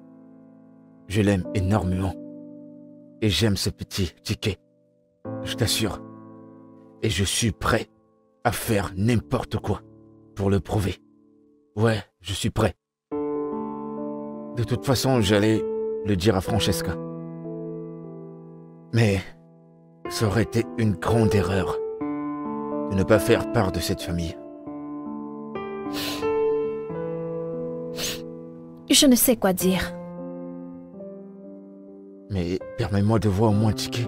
Je l'aime énormément. Et j'aime ce petit Chike. Je t'assure. Et je suis prêt à faire n'importe quoi pour le prouver. Ouais, je suis prêt. De toute façon, j'allais le dire à Francesca. Mais ça aurait été une grande erreur de ne pas faire part de cette famille. Je ne sais quoi dire. Mais permets-moi de voir au moins Chike.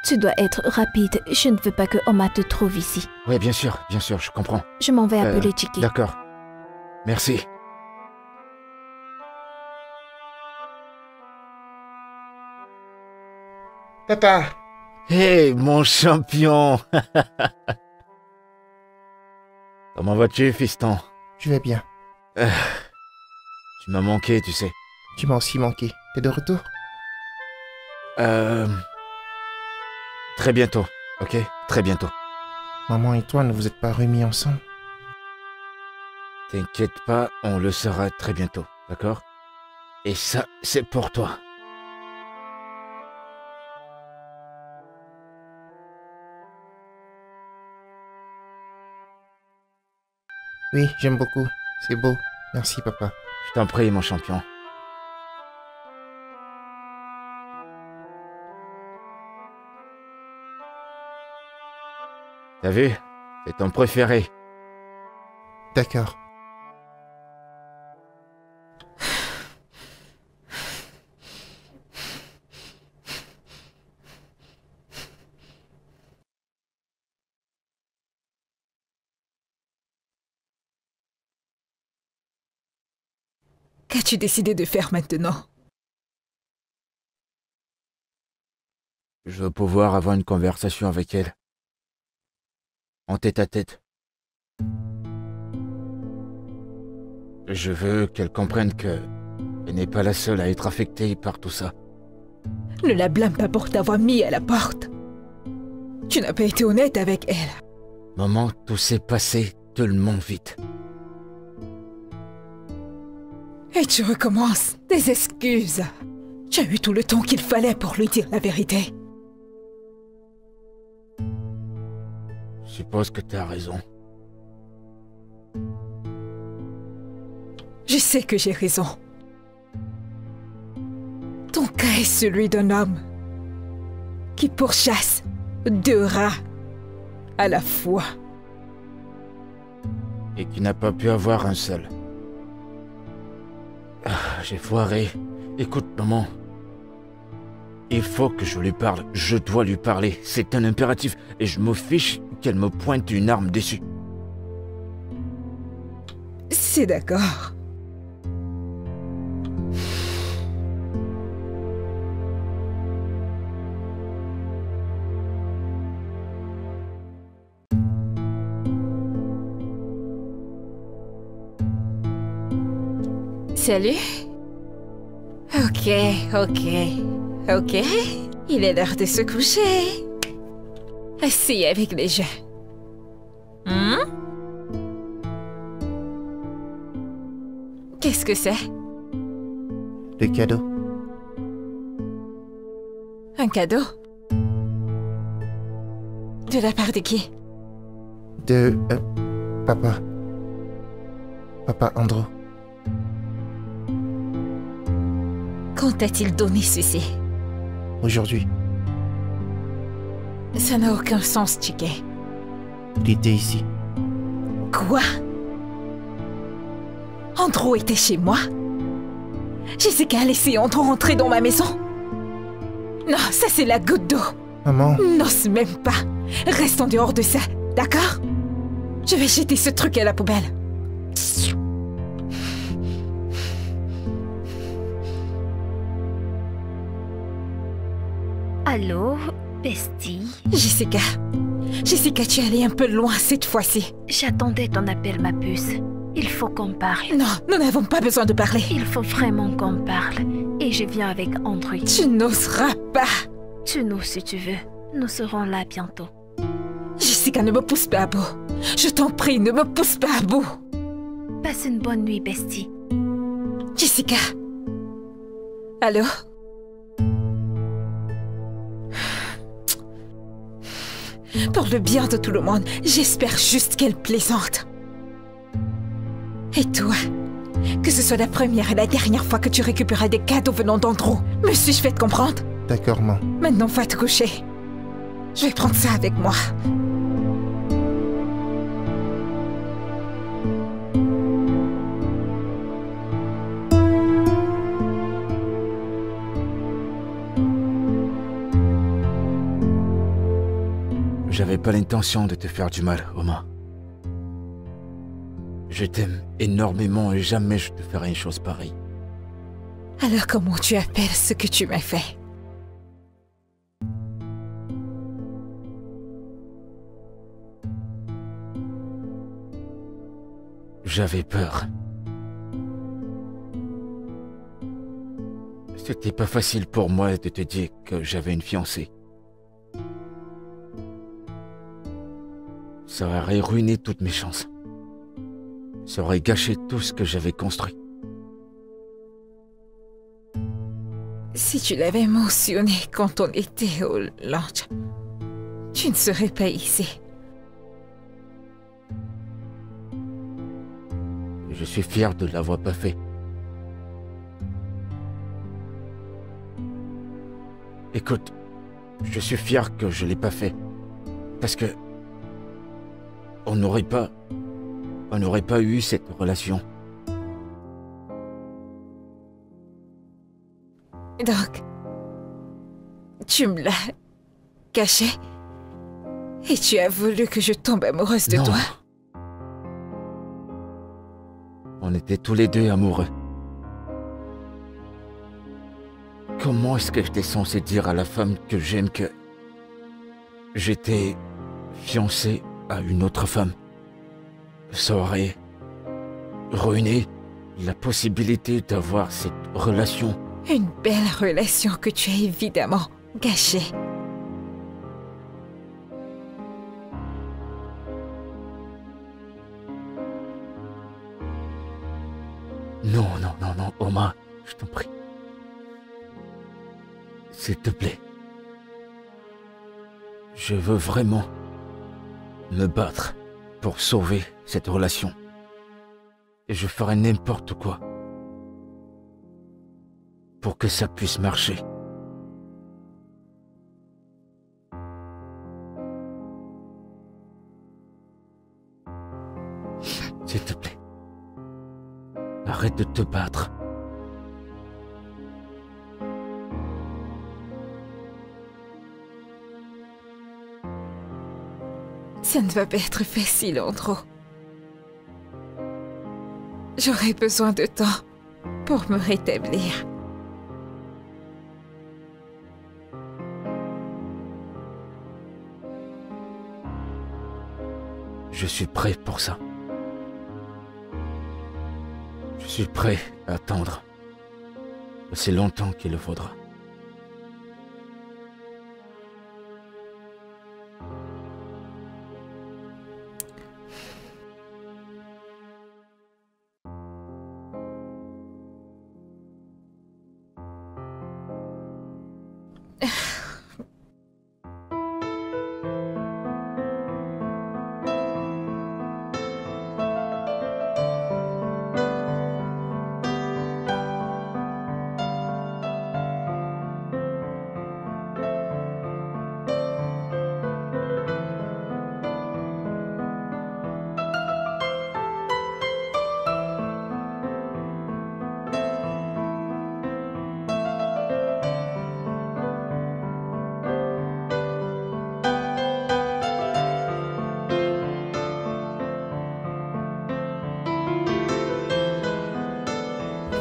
Tu dois être rapide. Je ne veux pas que Oma te trouve ici. Oui, bien sûr, je comprends. Je m'en vais appeler Chike. D'accord. Merci. Papa, Hey, mon champion. Comment vas-tu, fiston? je vais bien. Tu m'as manqué, tu sais. Tu m'as aussi manqué. T'es de retour? Très bientôt, ok? Très bientôt. Maman et toi ne vous êtes pas remis ensemble? T'inquiète pas, on le saura très bientôt, d'accord? Et ça, c'est pour toi. Oui, j'aime beaucoup. C'est beau. Merci, papa. Je t'en prie, mon champion. T'as vu? C'est ton préféré. D'accord. Qu'as-tu décidé de faire maintenant? Je veux pouvoir avoir une conversation avec elle. En tête à tête. Je veux qu'elle comprenne que elle n'est pas la seule à être affectée par tout ça. Ne la blâme pas pour t'avoir mis à la porte. Tu n'as pas été honnête avec elle. Maman, tout s'est passé tellement vite. Et tu recommences. Des excuses. Tu as eu tout le temps qu'il fallait pour lui dire la vérité. Je suppose que tu as raison. Je sais que j'ai raison. Ton cas est celui d'un homme qui pourchasse 2 rats à la fois. Et qui n'a pas pu avoir un seul. Ah, j'ai foiré. Écoute, maman. Il faut que je lui parle. Je dois lui parler. C'est un impératif. Et je me fiche qu'elle me pointe une arme dessus. C'est d'accord. Salut. Ok. Il est l'heure de se coucher. Assis avec les gens. Qu'est-ce que c'est? Le cadeau. Un cadeau? De la part de qui? De... papa. Papa Andro. Quand t'a-t-il donné ceci? Aujourd'hui. Ça n'a aucun sens, Chike. Il était ici. Quoi? Andro était chez moi? Jessica a laissé Andro entrer dans ma maison? Non, ça c'est la goutte d'eau. Maman. N'ose même pas. Reste en dehors de ça, d'accord? Je vais jeter ce truc à la poubelle. Allô, bestie? Jessica, tu es allée un peu loin cette fois-ci. J'attendais ton appel, ma puce. Il faut qu'on parle. Non, nous n'avons pas besoin de parler. Il faut vraiment qu'on parle. Et je viens avec Andrew. Tu n'oseras pas. Tu nous, si tu veux. Nous serons là bientôt. Jessica, ne me pousse pas à bout. Je t'en prie, ne me pousse pas à bout. Passe une bonne nuit, bestie. Jessica. Allô? Pour le bien de tout le monde, j'espère juste qu'elle plaisante. Et toi, que ce soit la première et la dernière fois que tu récupéreras des cadeaux venant d'Andrew, me suis-je fait comprendre? D'accord, maman. Maintenant, va te coucher. Je vais prendre ça avec moi. J'avais pas l'intention de te faire du mal, Oma. Je t'aime énormément et jamais je te ferai une chose pareille. Alors comment tu appelles ce que tu m'as fait? J'avais peur. C'était pas facile pour moi de te dire que j'avais une fiancée. Ça aurait ruiné toutes mes chances. Ça aurait gâché tout ce que j'avais construit. Si tu l'avais mentionné quand on était au lunch, tu ne serais pas ici. Je suis fier de l'avoir pas fait. Écoute, je suis fier que je l'ai pas fait. Parce que... On n'aurait pas eu cette relation. Donc, tu me l'as caché et tu as voulu que je tombe amoureuse de Non. toi. On était tous les deux amoureux. Comment est-ce que j'étais censé dire à la femme que j'aime que j'étais fiancé à une autre femme? Ça aurait ruiné la possibilité d'avoir cette relation. Une belle relation que tu as évidemment gâchée. Non, Oma, je t'en prie. S'il te plaît. Je veux vraiment me battre pour sauver cette relation. Et je ferai n'importe quoi pour que ça puisse marcher. S'il te plaît. Arrête de te battre. Ça ne va pas être facile, Andrew. J'aurai besoin de temps pour me rétablir. Je suis prêt pour ça. Je suis prêt à attendre aussi longtemps qu'il le faudra.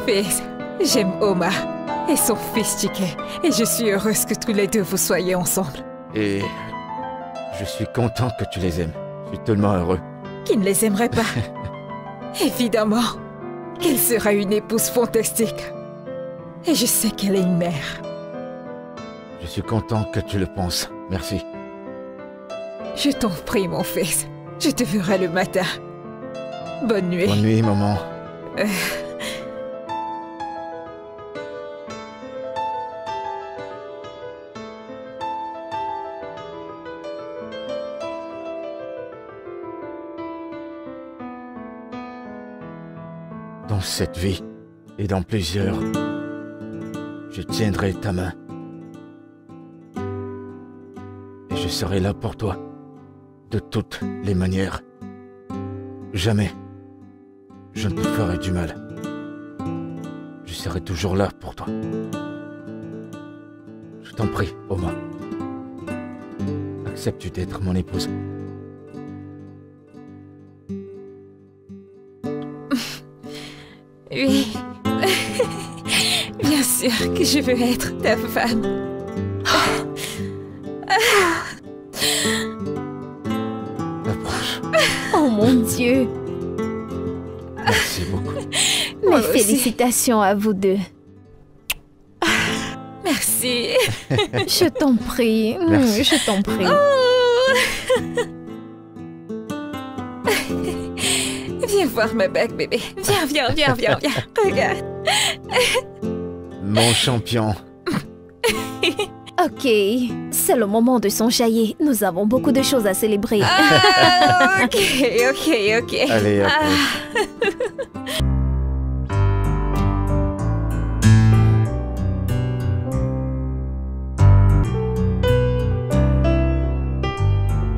Fils, j'aime Oma et son fils Chike, et je suis heureuse que tous les deux vous soyez ensemble. Et je suis content que tu les aimes. Je suis tellement heureux. Qui ne les aimerait pas? Évidemment qu'elle sera une épouse fantastique. Et je sais qu'elle est une mère. Je suis content que tu le penses. Merci. Je t'en prie, mon fils. Je te verrai le matin. Bonne nuit. Bonne nuit, maman. Dans cette vie et dans plusieurs, je tiendrai ta main. Et je serai là pour toi, de toutes les manières. Jamais je ne te ferai du mal. Je serai toujours là pour toi. Je t'en prie, Oma. Acceptes-tu d'être mon épouse? Oui. Bien sûr que je veux être ta femme. Approche. Oh mon Dieu! Merci beaucoup. Mes félicitations à vous deux. Merci. Je t'en prie. Merci. Je t'en prie. Viens voir ma bague, bébé. Viens. Regarde. Mon champion. Ok, c'est le moment de s'enjailler. Nous avons beaucoup de choses à célébrer. Ah, ok. Allez, après.